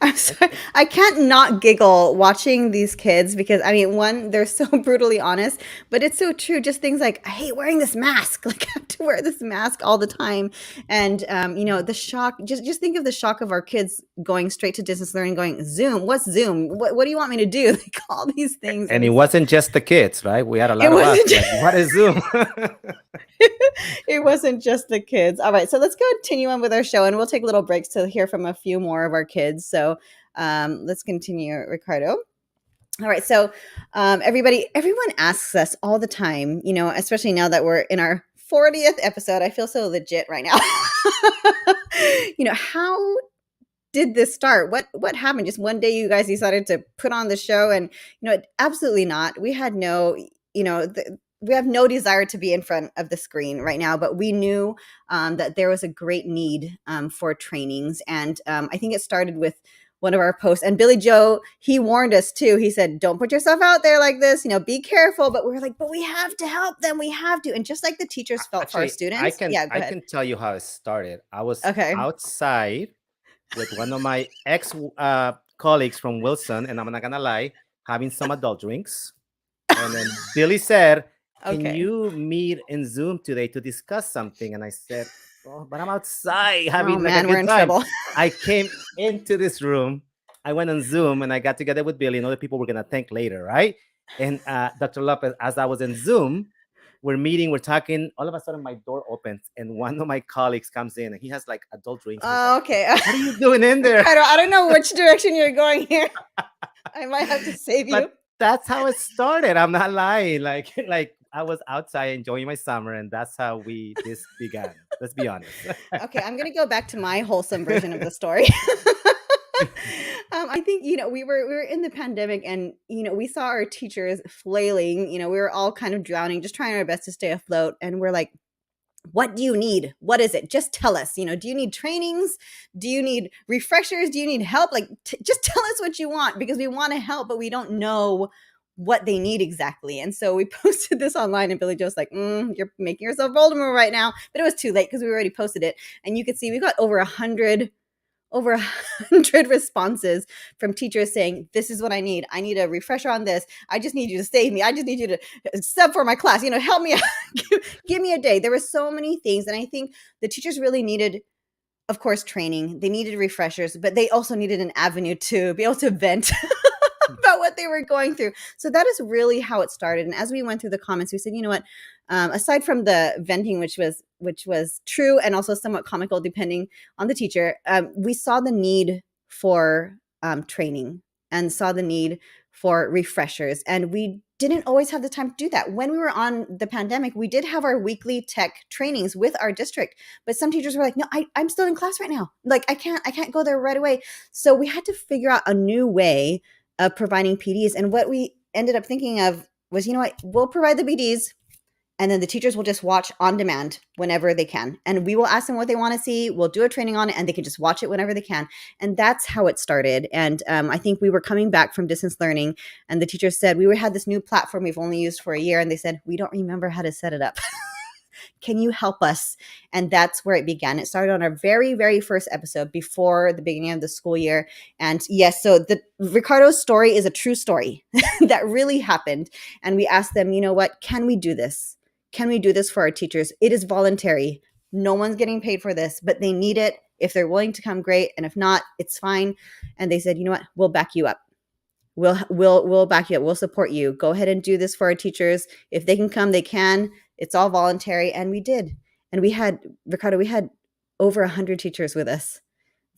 I'm sorry. I can't not giggle watching these kids because one, they're so brutally honest, but it's so true. Just things like, I hate wearing this mask. Like, I have to wear this mask all the time. And, the shock, just think of the shock of our kids going straight to distance learning, going, Zoom, what's Zoom? What do you want me to do? Like all these things. And it wasn't just the kids, right? We had a lot of us. Like, what is Zoom? It wasn't just the kids. All right, so let's continue on with our show, and we'll take little breaks to hear from a few more of our kids. So let's continue, Ricardo. All right, so everyone asks us all the time, especially now that we're in our 40th episode. I feel so legit right now. How did this start? What happened? Just one day you guys decided to put on the show, and absolutely not. We had no, we have no desire to be in front of the screen right now, but we knew that there was a great need for trainings. And I think it started with one of our posts. And Billy Joe, he warned us too. He said, don't put yourself out there like this, be careful. But we were like, but we have to help them. We have to. And just like the teachers felt for our students. I can tell you how it started. I was outside with one of my ex colleagues from Wilson, and I'm not going to lie, having some adult drinks. And then Billy said, can you meet in Zoom today to discuss something? And I said, oh, but I'm outside having a good time. Trouble. I came into this room. I went on Zoom and I got together with Billy and other people we're going to thank later, right? And Dr. Lopez, as I was in Zoom, we're meeting, we're talking. All of a sudden, my door opens and one of my colleagues comes in and he has like adult drinks. Oh, okay. What are you doing in there? I don't know which direction you're going here. I might have to save you. But that's how it started. I'm not lying. Like I was outside enjoying my summer, and that's how this began. Let's be honest. Okay, I'm going to go back to my wholesome version of the story. I think, we were in the pandemic, and we saw our teachers flailing. We were all kind of drowning, just trying our best to stay afloat, and we're like, what do you need? What is it? Just tell us. Do you need trainings? Do you need refreshers? Do you need help? Like, just tell us what you want, because we want to help, but we don't know what they need exactly. And so we posted this online, and Billy Joe's like, you're making yourself Voldemort right now. But it was too late, because we already posted it. And you could see we got over 100 responses from teachers saying, this is what I need. I need a refresher on this. I just need you to save me. I just need you to sub for my class, help me out. Give me a day. There were so many things. And I think the teachers really needed, of course, training. They needed refreshers, but they also needed an avenue to be able to vent about what they were going through. So that is really how it started. And as we went through the comments, we said, you know what, aside from the venting, which was true and also somewhat comical depending on the teacher, we saw the need for training and saw the need for refreshers. And we didn't always have the time to do that. When we were on the pandemic, we did have our weekly tech trainings with our district, but some teachers were like, no, I'm still in class right now. Like, I can't go there right away. So we had to figure out a new way of providing PDs. And what we ended up thinking of was, you know what, we'll provide the PDs, and then the teachers will just watch on demand whenever they can. And we will ask them what they want to see. We'll do a training on it, and they can just watch it whenever they can. And that's how it started. And I think we were coming back from distance learning, and the teachers said, we had this new platform we've only used for a year. And they said, we don't remember how to set it up. Can you help us? And that's where it began. It started on our very, very first episode before the beginning of the school year. And yes, so Ricardo's story is a true story that really happened. And we asked them, you know what, can we do this? Can we do this for our teachers? It is voluntary. No one's getting paid for this, but they need it. If they're willing to come, great. And if not, it's fine. And they said, you know what, we'll back you up. We'll back you up. We'll support you. Go ahead and do this for our teachers. If they can come, they can. It's all voluntary. And we did. And we had over 100 teachers with us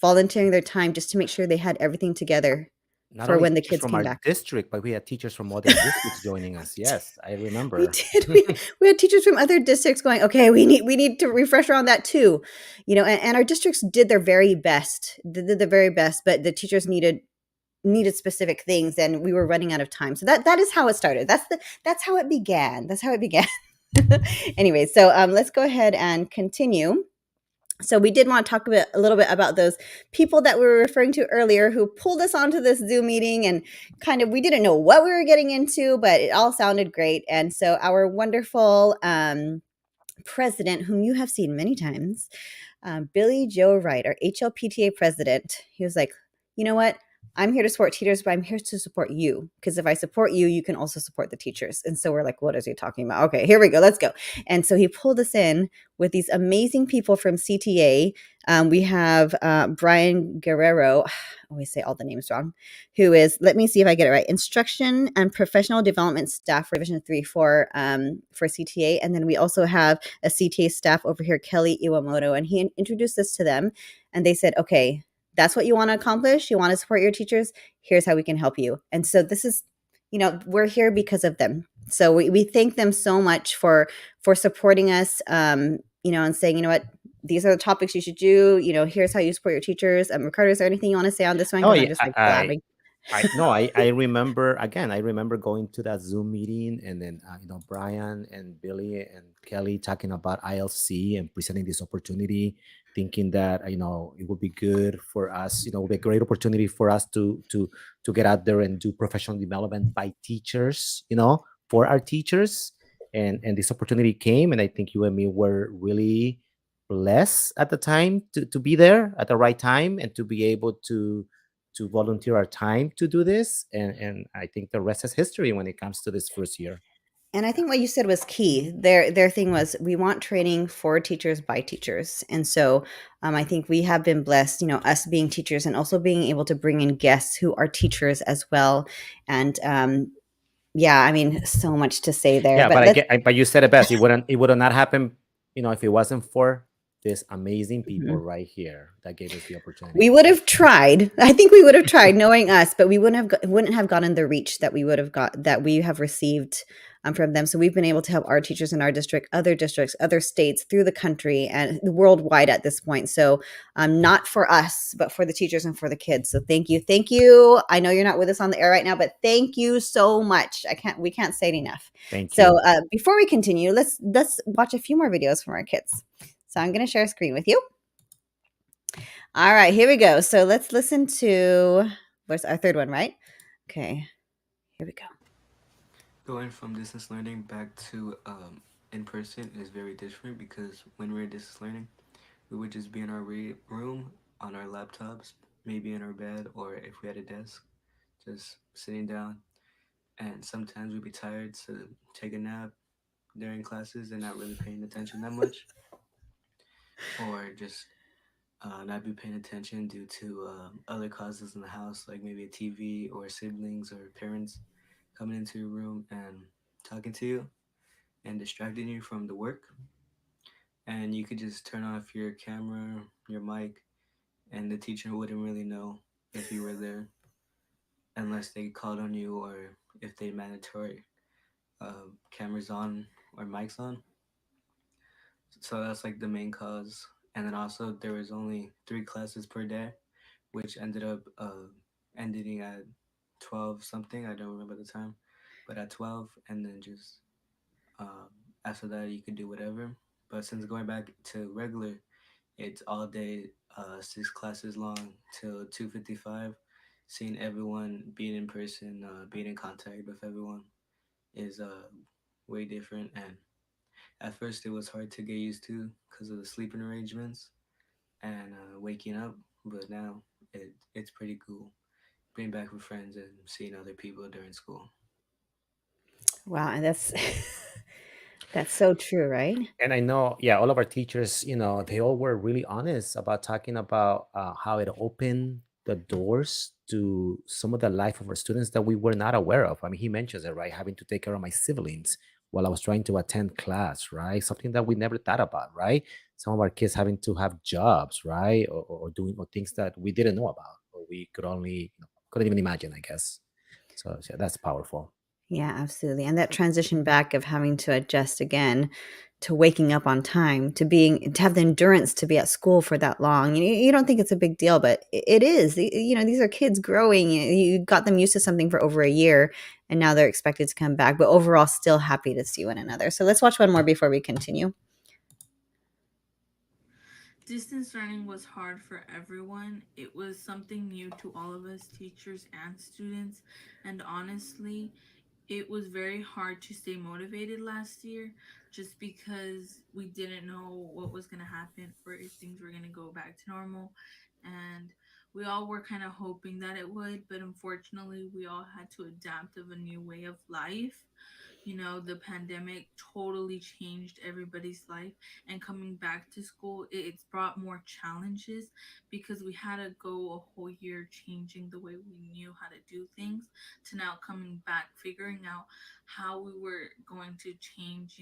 volunteering their time just to make sure they had everything together Not for only when the teachers kids from came our back. district, but we had teachers from other districts joining us. Yes, I remember. We did. We had teachers from other districts going, okay, we need to refresh on that too. And our districts did their very best. They did the very best, but the teachers needed specific things, and we were running out of time. So that is how it started. That's how it began. Anyway, so let's go ahead and continue. So we did want to talk a little bit about those people that we were referring to earlier who pulled us onto this Zoom meeting, and kind of, we didn't know what we were getting into, but it all sounded great. And so our wonderful president, whom you have seen many times, Billy Joe Wright, our HLPTA president, he was like, you know what? I'm here to support teachers, but I'm here to support you, because if I support you, you can also support the teachers. And so we're like, what is he talking about? Okay, here we go. Let's go. And so he pulled us in with these amazing people from CTA. We have Brian Guerrero, I always say all the names wrong, who is, let me see if I get it right, Instruction and Professional Development Staff for Division 3 for CTA. And then we also have a CTA staff over here, Kelly Iwamoto, and he introduced us to them. And they said, okay, that's what you want to accomplish. You want to support your teachers. Here's how we can help you. And so this is, we're here because of them. So we thank them so much for supporting us, and saying, you know what, these are the topics you should do. Here's how you support your teachers. Ricardo, is there anything you want to say on this one? Oh, I'm yeah, just like blabbing. I remember, again, I remember going to that Zoom meeting, and then, Brian and Billy and Kelly talking about ILC and presenting this opportunity, thinking that, it would be good for us, it would be a great opportunity for us to get out there and do professional development by teachers, for our teachers. And this opportunity came, and I think you and me were really blessed at the time to be there at the right time and to be able to volunteer our time to do this. And I think the rest is history when it comes to this first year. And I think what you said was key. Their thing was, we want training for teachers by teachers. And so I think we have been blessed, us being teachers and also being able to bring in guests who are teachers as well. And yeah, I mean, so much to say there. Yeah, but you said it best. It would not happen, if it wasn't for these amazing people right here that gave us the opportunity. We would have tried. I think we would have tried, knowing us, but we wouldn't have gotten the reach that we would have got, that we have received from them. So we've been able to help our teachers in our district, other districts, other states through the country and worldwide at this point. So not for us, but for the teachers and for the kids. So thank you. Thank you. I know you're not with us on the air right now, but thank you so much. We can't say it enough. Thank So you. before we continue, let's watch a few more videos from our kids. So I'm going to share a screen with you. All right, here we go. So let's listen to what's our third one, right? Okay, here we go. Going from distance learning back to in person is very different because when we were distance learning, we would just be in our room on our laptops, maybe in our bed, or if we had a desk, just sitting down. And sometimes we'd be tired, so take a nap during classes and not really paying attention that much, or just not be paying attention due to other causes in the house, like maybe a TV or siblings or parents coming into your room and talking to you and distracting you from the work. And you could just turn off your camera, your mic, and the teacher wouldn't really know if you were there unless they called on you or if they mandatory cameras on or mics on. So that's like the main cause. And then also there was only 3 classes per day, which ended up ending at 12 something. I don't remember the time, but at 12, and then just um, after that you could do whatever. But since going back to regular, it's all day, 6 classes long till 2:55. Seeing everyone, being in person, being in contact with everyone is way different. And at first, it was hard to get used to because of the sleeping arrangements and waking up. But now it's pretty cool being back with friends and seeing other people during school. Wow, and that's that's so true, right? And I know, yeah, all of our teachers, they all were really honest about talking about how it opened the doors to some of the life of our students that we were not aware of. I mean, he mentions it, right? Having to take care of my siblings while I was trying to attend class, right? Something that we never thought about, right? Some of our kids having to have jobs, right? Or doing or things that we didn't know about, or we could only, couldn't even imagine, I guess. So yeah, that's powerful. Yeah, absolutely. And that transition back of having to adjust again to waking up on time, to have the endurance to be at school for that long. You don't think it's a big deal, but it is. These are kids growing. You got them used to something for over a year, and now they're expected to come back. But overall, still happy to see one another. So let's watch one more before we continue. Distance learning was hard for everyone. It was something new to all of us, teachers and students. And honestly, it was very hard to stay motivated last year just because we didn't know what was going to happen or if things were going to go back to normal. And we all were kind of hoping that it would, but unfortunately, we all had to adapt of a new way of life. The pandemic totally changed everybody's life, and coming back to school, it's brought more challenges because we had to go a whole year changing the way we knew how to do things to now coming back, figuring out how we were going to change,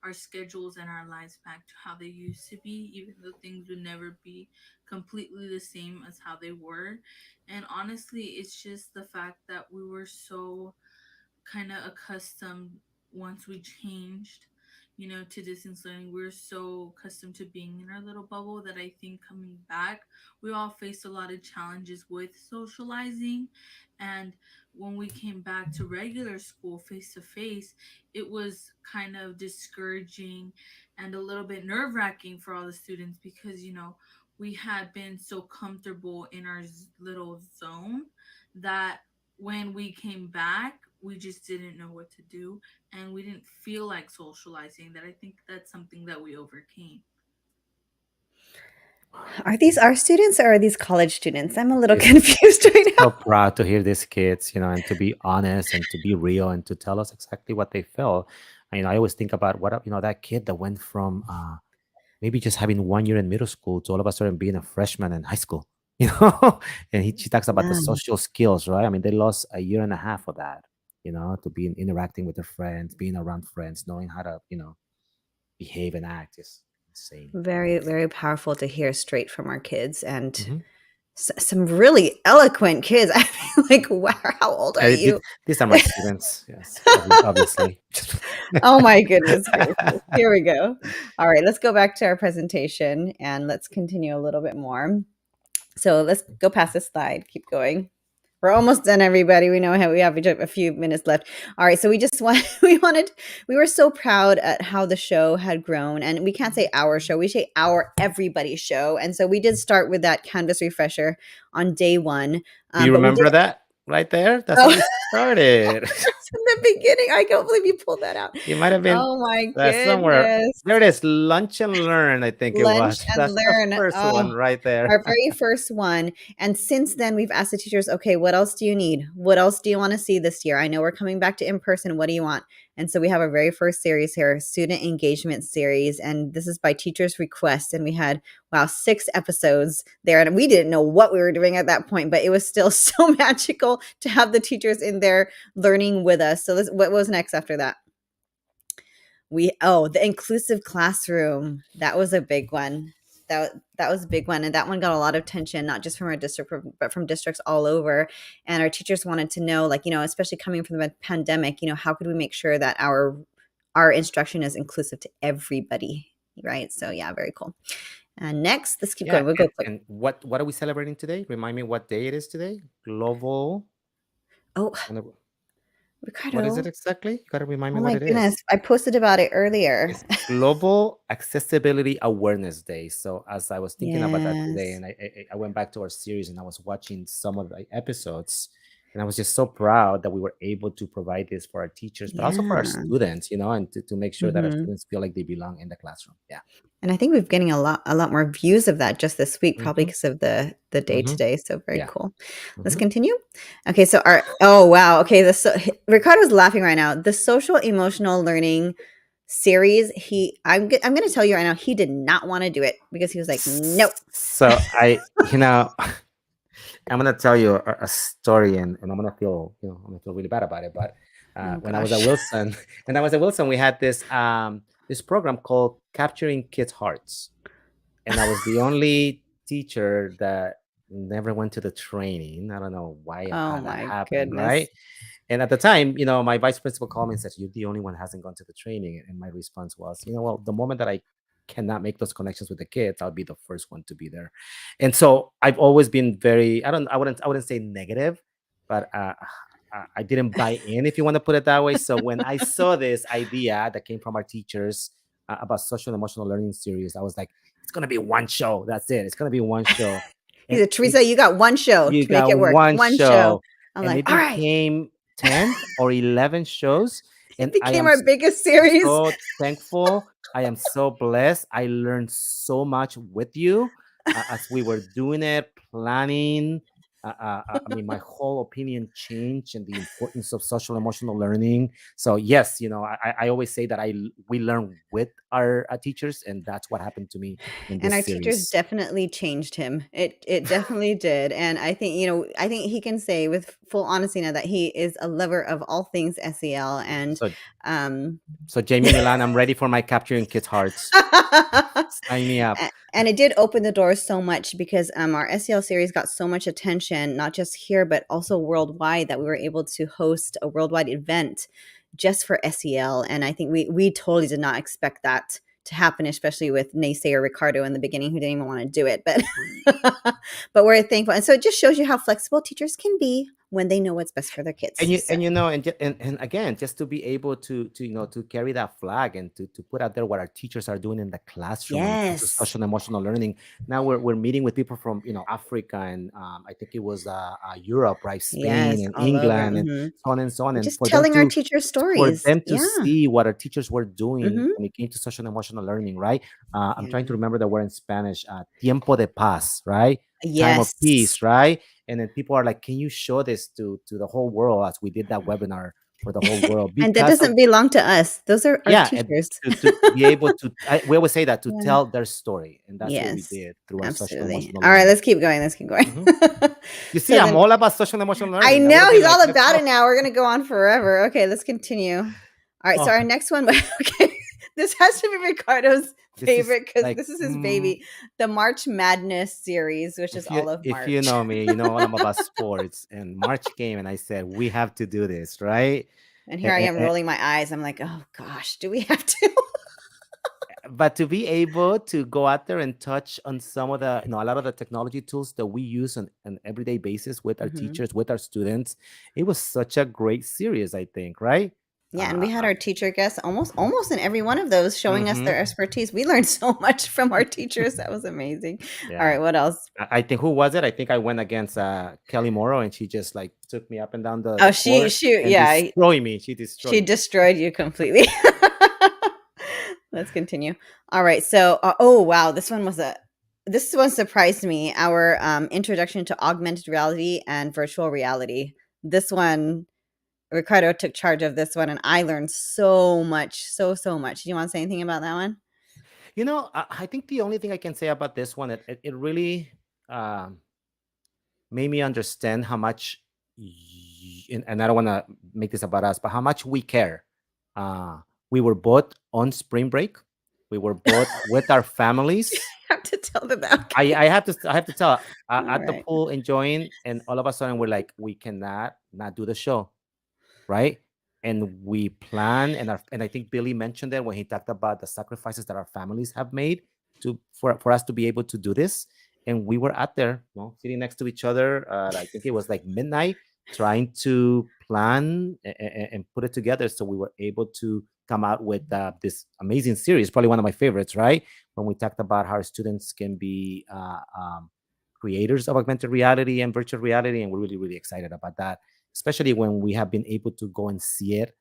our schedules and our lives back to how they used to be, even though things would never be completely the same as how they were. And honestly, it's just the fact that we were so kind of accustomed once we changed, to distance learning. We're so accustomed to being in our little bubble that I think coming back, we all faced a lot of challenges with socializing. And when we came back to regular school face to face, it was kind of discouraging and a little bit nerve wracking for all the students because, we had been so comfortable in our little zone that when we came back, we just didn't know what to do and we didn't feel like socializing. That I think that's something that we overcame. Are these our students or are these college students? I'm a little It's confused right now. so proud to hear these kids, and to be honest and to be real and to tell us exactly what they felt. I always think about that kid that went from maybe just having 1 year in middle school to all of a sudden being a freshman in high school, you know? And she talks about the Yeah. social skills, right? I mean, they lost a year and a half of that, to be interacting with their friends, being around friends, knowing how to, behave and act is insane. Very, very powerful to hear straight from our kids. And Mhm. some really eloquent kids. I mean, like, wow, how old are Yeah, you? these are my students. Yes, obviously. Oh my goodness gracious. Here we go. All right, let's go back to our presentation and let's continue a little bit more. So let's go past this slide. Keep going. We're almost done, everybody. We know how we have a few minutes left. All right, so we just want we were so proud at how the show had grown, and we can't say our show, we say our everybody's show. And so we did start with that Canvas refresher on day one, Do you but we did. remember that right there? That's how Oh, we started. from the beginning. I can't believe you pulled that out. It might have been Oh my somewhere. goodness. There it is. Lunch and Learn, I think it Lunch was. and That's the learn. first Oh, one right there. our very first one. And since then, we've asked the teachers, okay, what else do you need? What else do you want to see this year? I know we're coming back to in person. What do you want? And so we have our very first series here, student engagement series. And this is by teachers' request. And we had, wow, 6 episodes there. And we didn't know what we were doing at that point, but it was still so magical to have the teachers in there learning with us. So what was next after that? The inclusive classroom. That was a big one. That was a big one, and that one got a lot of attention, not just from our district, but from districts all over. And our teachers wanted to know, like, especially coming from the pandemic, how could we make sure that our instruction is inclusive to everybody, right? So yeah, very cool. And next, let's keep going. We'll go quick. And what are we celebrating today? Remind me what day it is today. Global. Oh, What is Ricardo. it exactly? You gotta remind me Oh what my it goodness, is. I posted about it earlier. It's Global Accessibility Awareness Day. So as I was thinking about that today, Yes. and I went back to our series and I was watching some of the episodes, and I was just so proud that we were able to provide this for our teachers, but also for our Yeah. students, and to make sure that our Mhm. students feel like they belong in the classroom. Yeah. And I think we're getting a lot more views of that just this week, probably hmm because of the day hmm today. So very Yeah. cool. Let's hmm continue. Okay, so oh wow. Okay, Ricardo's laughing right now. The social emotional learning series. I'm going to tell you right now, he did not want to do it because he was like, nope. So I'm gonna tell you a story, and I'm gonna feel, I'm gonna feel really bad about it. But Oh when I was at gosh. Wilson, we had this program called Capturing Kids' Hearts, and I was the only teacher that never went to the training. I don't know why Oh how that my happened, goodness. right? And at the time, my vice principal called me and said, "You're the only one who hasn't gone to the training." And my response was, well, the moment that I cannot make those connections with the kids, I'll be the first one to be there. And so I've always been very, I wouldn't say negative, but I didn't buy in, if you want to put it that way. So when I saw this idea that came from our teachers about social and emotional learning series, I was like, it's gonna be one show. That's it. It's gonna be one show. He And said, Teresa, you got one show you to make got it work. one One show. show, I'm and like, it all right. became 10 or 11 shows, It and I became am our biggest series. so thankful. I am so blessed. I learned so much with you as we were doing it, planning. I mean, my whole opinion changed and the importance of social emotional learning. So yes, I always say that we learn with our teachers, and that's what happened to me in And this our teachers series. definitely changed him. It definitely did. And I think, I think he can say with full honesty now that he is a lover of all things SEL. And So, um so Jamie Milan, I'm ready for my Capturing Kids' Hearts. Sign me up. and it did open the doors so much because our SEL series got so much attention, not just here, but also worldwide, that we were able to host a worldwide event just for SEL. And I think we totally did not expect that to happen, especially with naysayer Ricardo in the beginning, who didn't even want to do it. But but we're thankful. And so it just shows you how flexible teachers can be when they know what's best for their kids. And you So, and you know and again, just to be able to to carry that flag and to put out there what our teachers are doing in the classroom when it comes to yes. social and emotional learning. Now we're meeting with people from Africa, and I think it was Europe, right? Yes, Spain and all over. England, and so on and so on. And And just telling our teachers for stories. them to Yeah. see what our teachers were doing hmm when it came to social and emotional learning, right? I'm Yeah. trying to remember the word in Spanish, tiempo de paz, right? Time of Yes. peace, right? And then people are like, can you show this to the whole world, as we did that webinar for the whole world? And that Because of, doesn't belong to us. Those are our yeah, and teachers. to be able to, we always say that, to Yeah. tell their story, and that's what we Yes, did through our social and absolutely. emotional All right, learning. let's keep going. Let's keep going. hmm You see, So I'm then all about social and emotional I learning. I would know have been he's like, all let's about it go. now. We're going to go on forever. Okay, let's continue. All right, so Oh, our next one, okay, this has to be Ricardo's This is favorite because like this is his baby, the March Madness series, which is all of if you March. know me, you know all I'm about sports. And March came, and I said we have to do this, right? And here I am A- rolling my eyes. I'm like, oh gosh, do we have to? but to be able to go out there and touch on some of the, a lot of the technology tools that we use on an everyday basis with our Mhm. teachers, with our students, it was such a great series, I think, right? Yeah, and we had our teacher guests almost in every one of those showing us Mhm. their expertise. We learned so much from our teachers. That was amazing. All Yeah. right, what else? I think, who was it? I think I went against Kelly Morrow, and she just like took me up and down the Oh, court and yeah, destroyed me. She she destroyed me. destroyed you completely. Let's continue. All right, so oh wow, this one surprised me. Our introduction to augmented reality and virtual reality. This one, Ricardo took charge of this one, and I learned so much, so much. Do you want to say anything about that one? I think the only thing I can say about this one, it really um, made me understand how much, and I don't want to make this about us, but how much we care. Uh, we were both on spring break. We were both with our families. I have to tell them that. I have to tell, All at the right. pool enjoying, and all of a sudden we're like, we cannot not do the show, right? And we plan, and I think Billy mentioned that when he talked about the sacrifices that our families have made for us to be able to do this. And we were out there, sitting next to each other. I think it was like midnight, trying to plan and put it together, so we were able to come out with this amazing series. Probably one of my favorites, right? When we talked about how our students can be creators of augmented reality and virtual reality, and we're really, really excited about that, especially when we have been able to go and see it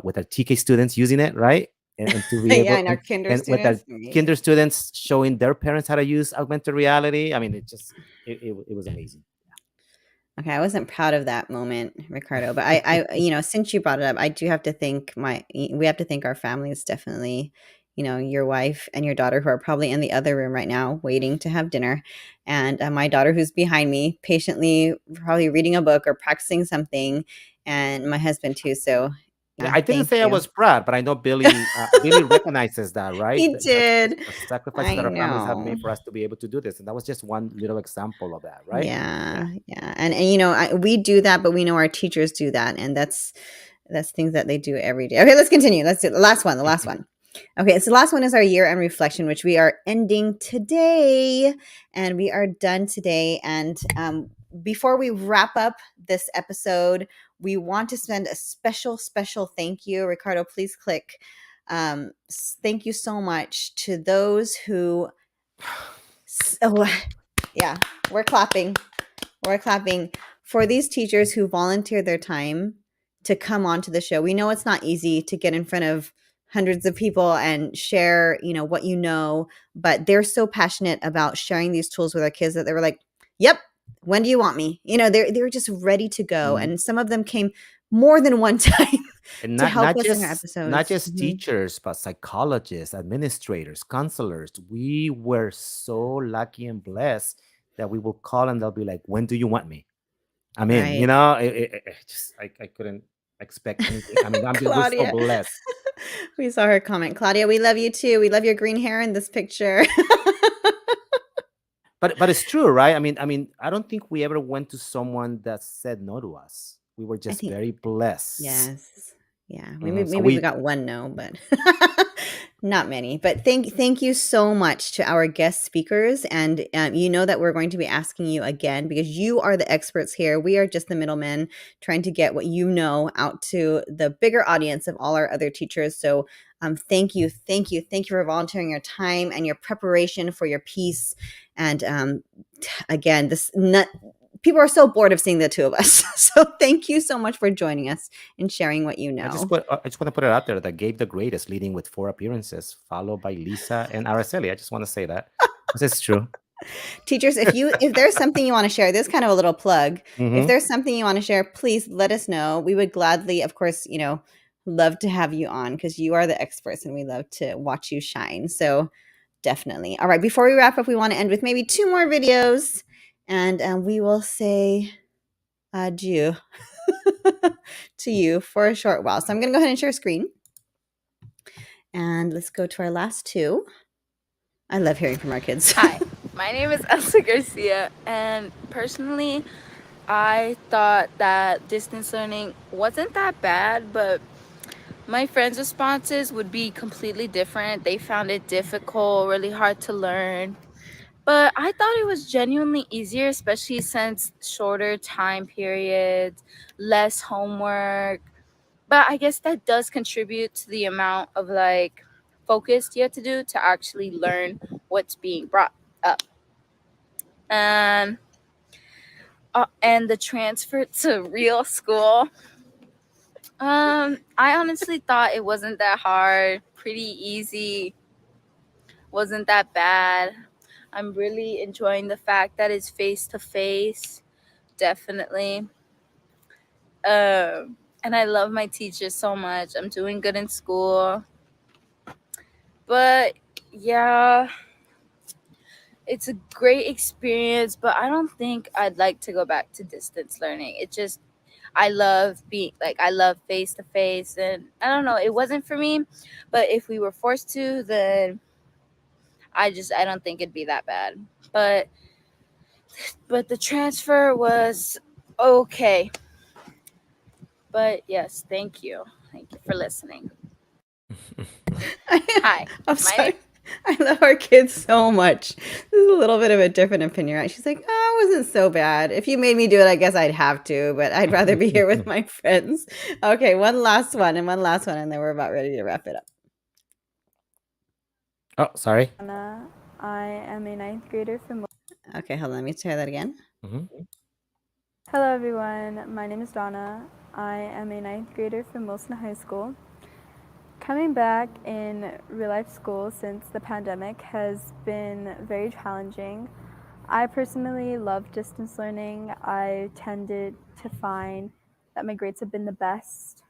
with our TK students using it, right? And to be Yeah, able, and our kinder and with our students. kinder Amazing. students showing their parents how to use augmented reality. I mean, it was amazing. Okay, I wasn't proud of that moment, Ricardo, but since you brought it up, I do have to we have to thank our families, definitely. Your wife and your daughter, who are probably in the other room right now waiting to have dinner, and my daughter, who's behind me, patiently probably reading a book or practicing something, and my husband too. So, Yeah, yeah, I didn't thank say I you. was proud, but I know Billy recognizes that, right? He did. The sacrifices I that our families have know. made for us to be able to do this, and that was just one little example of that, right? Yeah. Yeah, and we do that, but we know our teachers do that, and that's things that they do every day. Okay, let's continue. Let's do the last one. The last one. Okay, so the last one is our year-end reflection, which we are ending today, and we are done today. And before we wrap up this episode, we want to send a special thank you. Ricardo, please click. Thank you so much to those who. Oh, yeah, we're clapping. We're clapping for these teachers who volunteered their time to come onto the show. We know it's not easy to get in front of hundreds of people and share, what you know, but they're so passionate about sharing these tools with our kids that they were like, "Yep, when do you want me?" They're just ready to go, Mm. and some of them came more than one time And to not help not us in our just not episodes. just teachers, but psychologists, administrators, counselors. We were so lucky and blessed that we will call and they'll be like, "When do you want me? I'm in." Right. I couldn't expect anything. I mean, we're so Claudia. blessed. We saw her comment. Claudia, we love you too. We love your green hair in this picture. But it's true, right? I don't think we ever went to someone that said no to us. We were I just think very blessed. yes. Yeah. Maybe Mhm. So maybe we we got one no, but not many. But thank you so much to our guest speakers, and you know that we're going to be asking you again because you are the experts here. We are just the middlemen trying to get what you know out to the bigger audience of all our other teachers. So thank you for volunteering your time and your preparation for your piece. And again, people are so bored of seeing the two of us. So thank you so much for joining us and sharing what you know. I just want to put it out there that Gabe the Great is leading with 4 appearances, followed by Lisa and Araceli. I just want to say that because it's true. Teachers, if there's something you want to share, there's kind of a little plug. If Hmm. there's something you want to share, please let us know. We would gladly, of course, love to have you on because you are the experts and we love to watch you shine. So definitely. All right. Before we wrap up, we want to end with maybe 2 more videos and we will say adieu to you for a short while. So I'm going to go ahead and share screen. And let's go to our last two. I love hearing from our kids. Hi, my name is Elsa Garcia, and personally, I thought that distance learning wasn't that bad, but my friends' responses would be completely different. They found it difficult, really hard to learn. But I thought it was genuinely easier, especially since shorter time periods, less homework. But I guess that does contribute to the amount of like focus you have to do to actually learn what's being brought up. And and the transfer to real school. I honestly thought it wasn't that hard, pretty easy, wasn't that bad. I'm really enjoying the fact that it's face to face, definitely. And I love my teachers so much. I'm doing good in school. But yeah, it's a great experience, but I don't think I'd like to go back to distance learning. It just I love being like I love face to face, and I don't know, it wasn't for me, but if we were forced to, then I don't think it'd be that bad. But the transfer was okay. But yes, thank you. Thank you for listening. Hi. I'm My sorry. I love our kids so much. This is a little bit of a different opinion, right? She's like, oh, it wasn't so bad. If you made me do it, I guess I'd have to, but I'd rather be here with my friends. Okay, one last one, and then we're about ready to wrap it up. Oh, sorry. I am a ninth grader from. Okay, hold on. Let me try that again. Hello, everyone. My name is Donna. I am a ninth grader from Wilson High School. Coming back in real life school since the pandemic has been very challenging. I personally love distance learning. I tended to find that my grades have been the best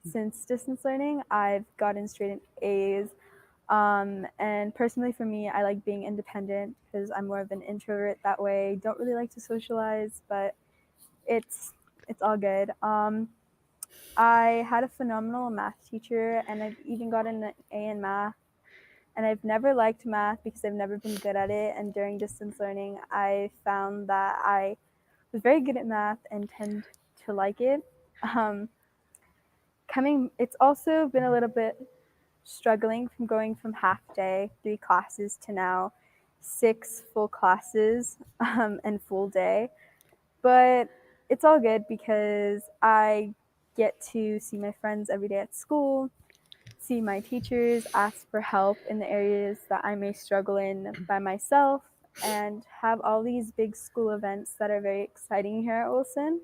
since distance learning. I've gotten straight A's. And personally for me, I like being independent because I'm more of an introvert that way. Don't really like to socialize, but it's all good. I had a phenomenal math teacher, and I've even gotten an A in math. And I've never liked math because I've never been good at it. And during distance learning, I found that I was very good at math and tend to like it. It's also been a little bit struggling from going from half day, 3 classes, to now 6 full classes and full day. But it's all good because I get to see my friends every day at school, see my teachers, ask for help in the areas that I may struggle in by myself, and have all these big school events that are very exciting here at Wilson,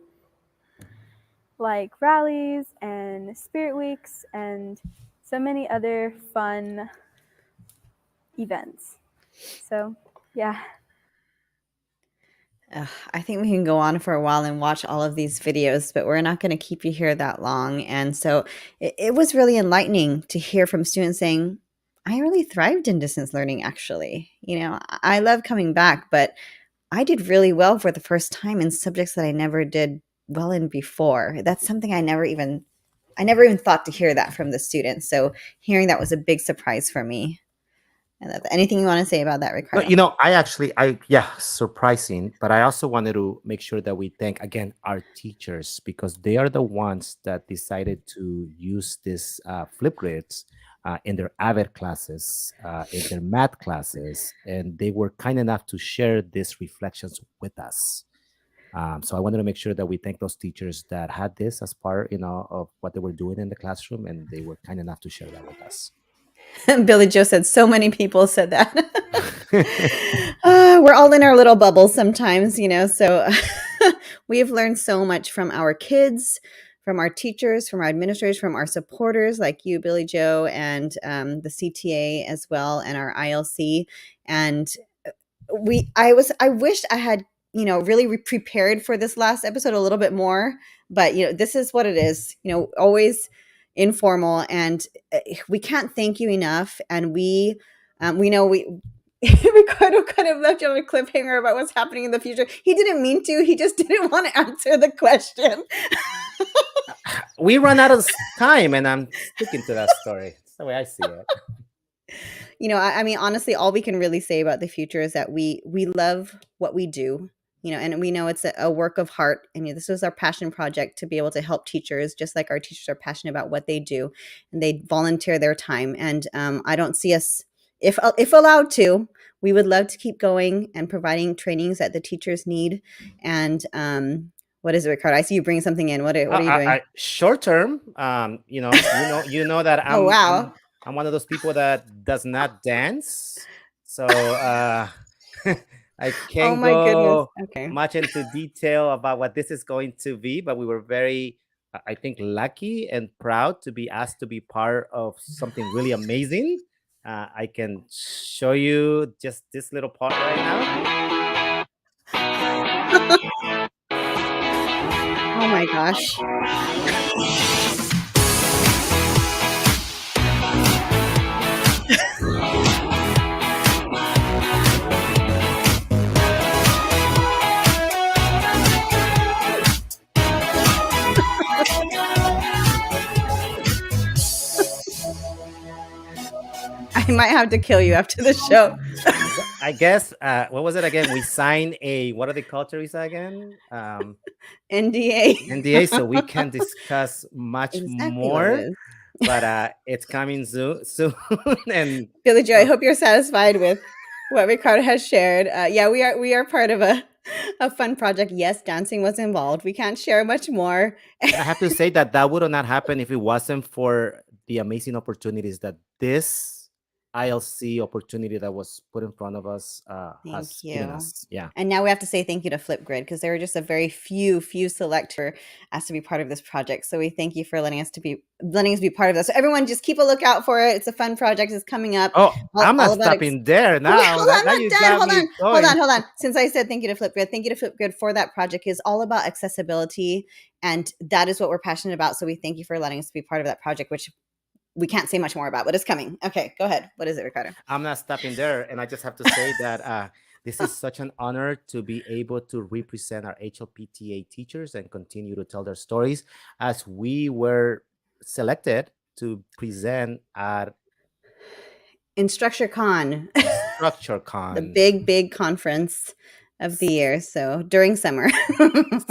like rallies and spirit weeks and so many other fun events. So, yeah. I think we can go on for a while and watch all of these videos, but we're not going to keep you here that long. And so it was really enlightening to hear from students saying, I really thrived in distance learning, actually. You know, I love coming back, but I did really well for the first time in subjects that I never did well in before. That's something I never even thought to hear that from the students. So hearing that was a big surprise for me. Anything you want to say about that, No, Ricardo? yeah, surprising. But I also wanted to make sure that we thank again our teachers because they are the ones that decided to use this Flipgrids in their AVID classes, in their math classes, and they were kind enough to share these reflections with us. So I wanted to make sure that we thank those teachers that had this as part, of what they were doing in the classroom, and they were kind enough to share that with us. Billy Joe said so many people said that. We're all in our little bubbles sometimes, so we've learned so much from our kids, from our teachers, from our administrators, from our supporters like you, Billy Joe, and the CTA as well, and our ILC. And I wished I had, really prepared for this last episode a little bit more, but this is what it is, always informal, and we can't thank you enough. And we know we Ricardo kind of left you on a cliffhanger about what's happening in the future. He didn't mean to. He just didn't want to answer the question. We run out of time, and I'm sticking to that story. That's the way I see it. I mean, honestly, all we can really say about the future is that we love what we do, and we know it's a work of heart. And this was our passion project to be able to help teachers, just like our teachers are passionate about what they do, and they volunteer their time. And I don't see us, if allowed to, we would love to keep going and providing trainings that the teachers need. And what is it, Ricardo? I see you bring something in. What are you doing? Short term, that Oh, wow. I'm one of those people that does not dance, so I Oh can't my goodness. go Okay. much into detail about what this is going to be. But we were very, I think, lucky and proud to be asked to be part of something really amazing. I can show you just this little part right now. Oh my gosh. I might have to kill you after the show. I guess, what was it again? We signed what do they call Teresa again? NDA. NDA, so we can discuss much Exactly what it more. is. But it's coming soon. And Billy Joe, I hope you're satisfied with what Ricardo has shared. Yeah, we are part of a fun project. Yes, dancing was involved. We can't share much more. and I have to say that would not happen if it wasn't for the amazing opportunities that this ILC opportunity that was put in front of us has Thank given you. us. Yeah. And now we have to say thank you to Flipgrid, because there were just a very few select for us to be part of this project. So we thank you for letting us be part of this. So everyone, just keep a lookout for it. It's a fun project. It's coming up. Oh, I'm not all about stopping there now. Wait, hold on, Now not you done. got Hold me on, going. hold on. Since I said thank you to Flipgrid for that project is all about accessibility, and that is what we're passionate about. So we thank you for letting us be part of that project, which we can't say much more about, but it's coming. Okay, go ahead. What is it, Ricardo? I'm not stopping there, and I just have to say that this is such an honor to be able to represent our HLPTA teachers and continue to tell their stories, as we were selected to present at InstructureCon, StructureCon. the big conference of the year. So during summer.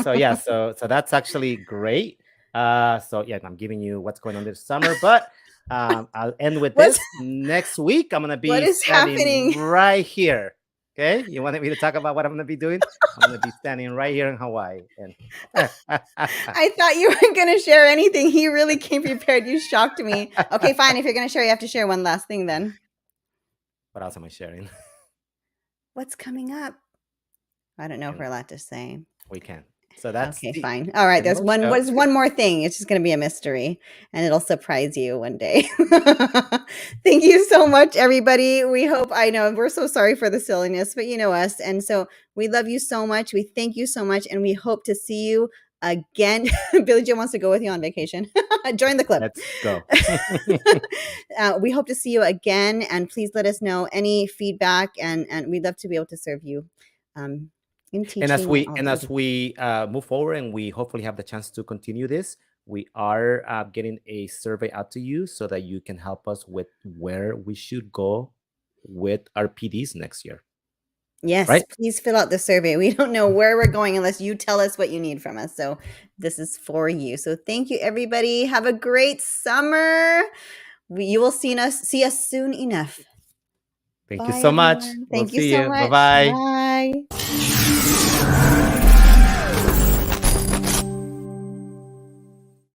So yeah, so that's actually great. So yeah, I'm giving you what's going on this summer, but I'll end with this. Next week, I'm gonna be What is standing happening? right here. Okay, you wanted me to talk about what I'm gonna be doing? I'm gonna be standing right here in Hawaii. And I thought you weren't gonna share anything. He really came prepared. You shocked me. Okay, fine. If you're gonna share, you have to share one last thing then. What else am I sharing? What's coming up? I don't know if we're allowed to say. We can. So that's okay, fine. All right. There's one more thing. It's just going to be a mystery, and it'll surprise you one day. Thank you so much, everybody. We hope, I know we're so sorry for the silliness, but you know us. And so we love you so much. We thank you so much. And we hope to see you again. Billy Joe wants to go with you on vacation. Join the club. Let's go. We hope to see you again. And please let us know any feedback. And we'd love to be able to serve you. In teaching, and as we move forward, and we hopefully have the chance to continue this, we are getting a survey out to you so that you can help us with where we should go with our PDs next year. Yes, right? Please fill out the survey. We don't know where we're going unless you tell us what you need from us. So this is for you. So thank you, everybody. Have a great summer. You will see us soon enough. Thank you so much. Thank you so much. Bye-bye. Bye.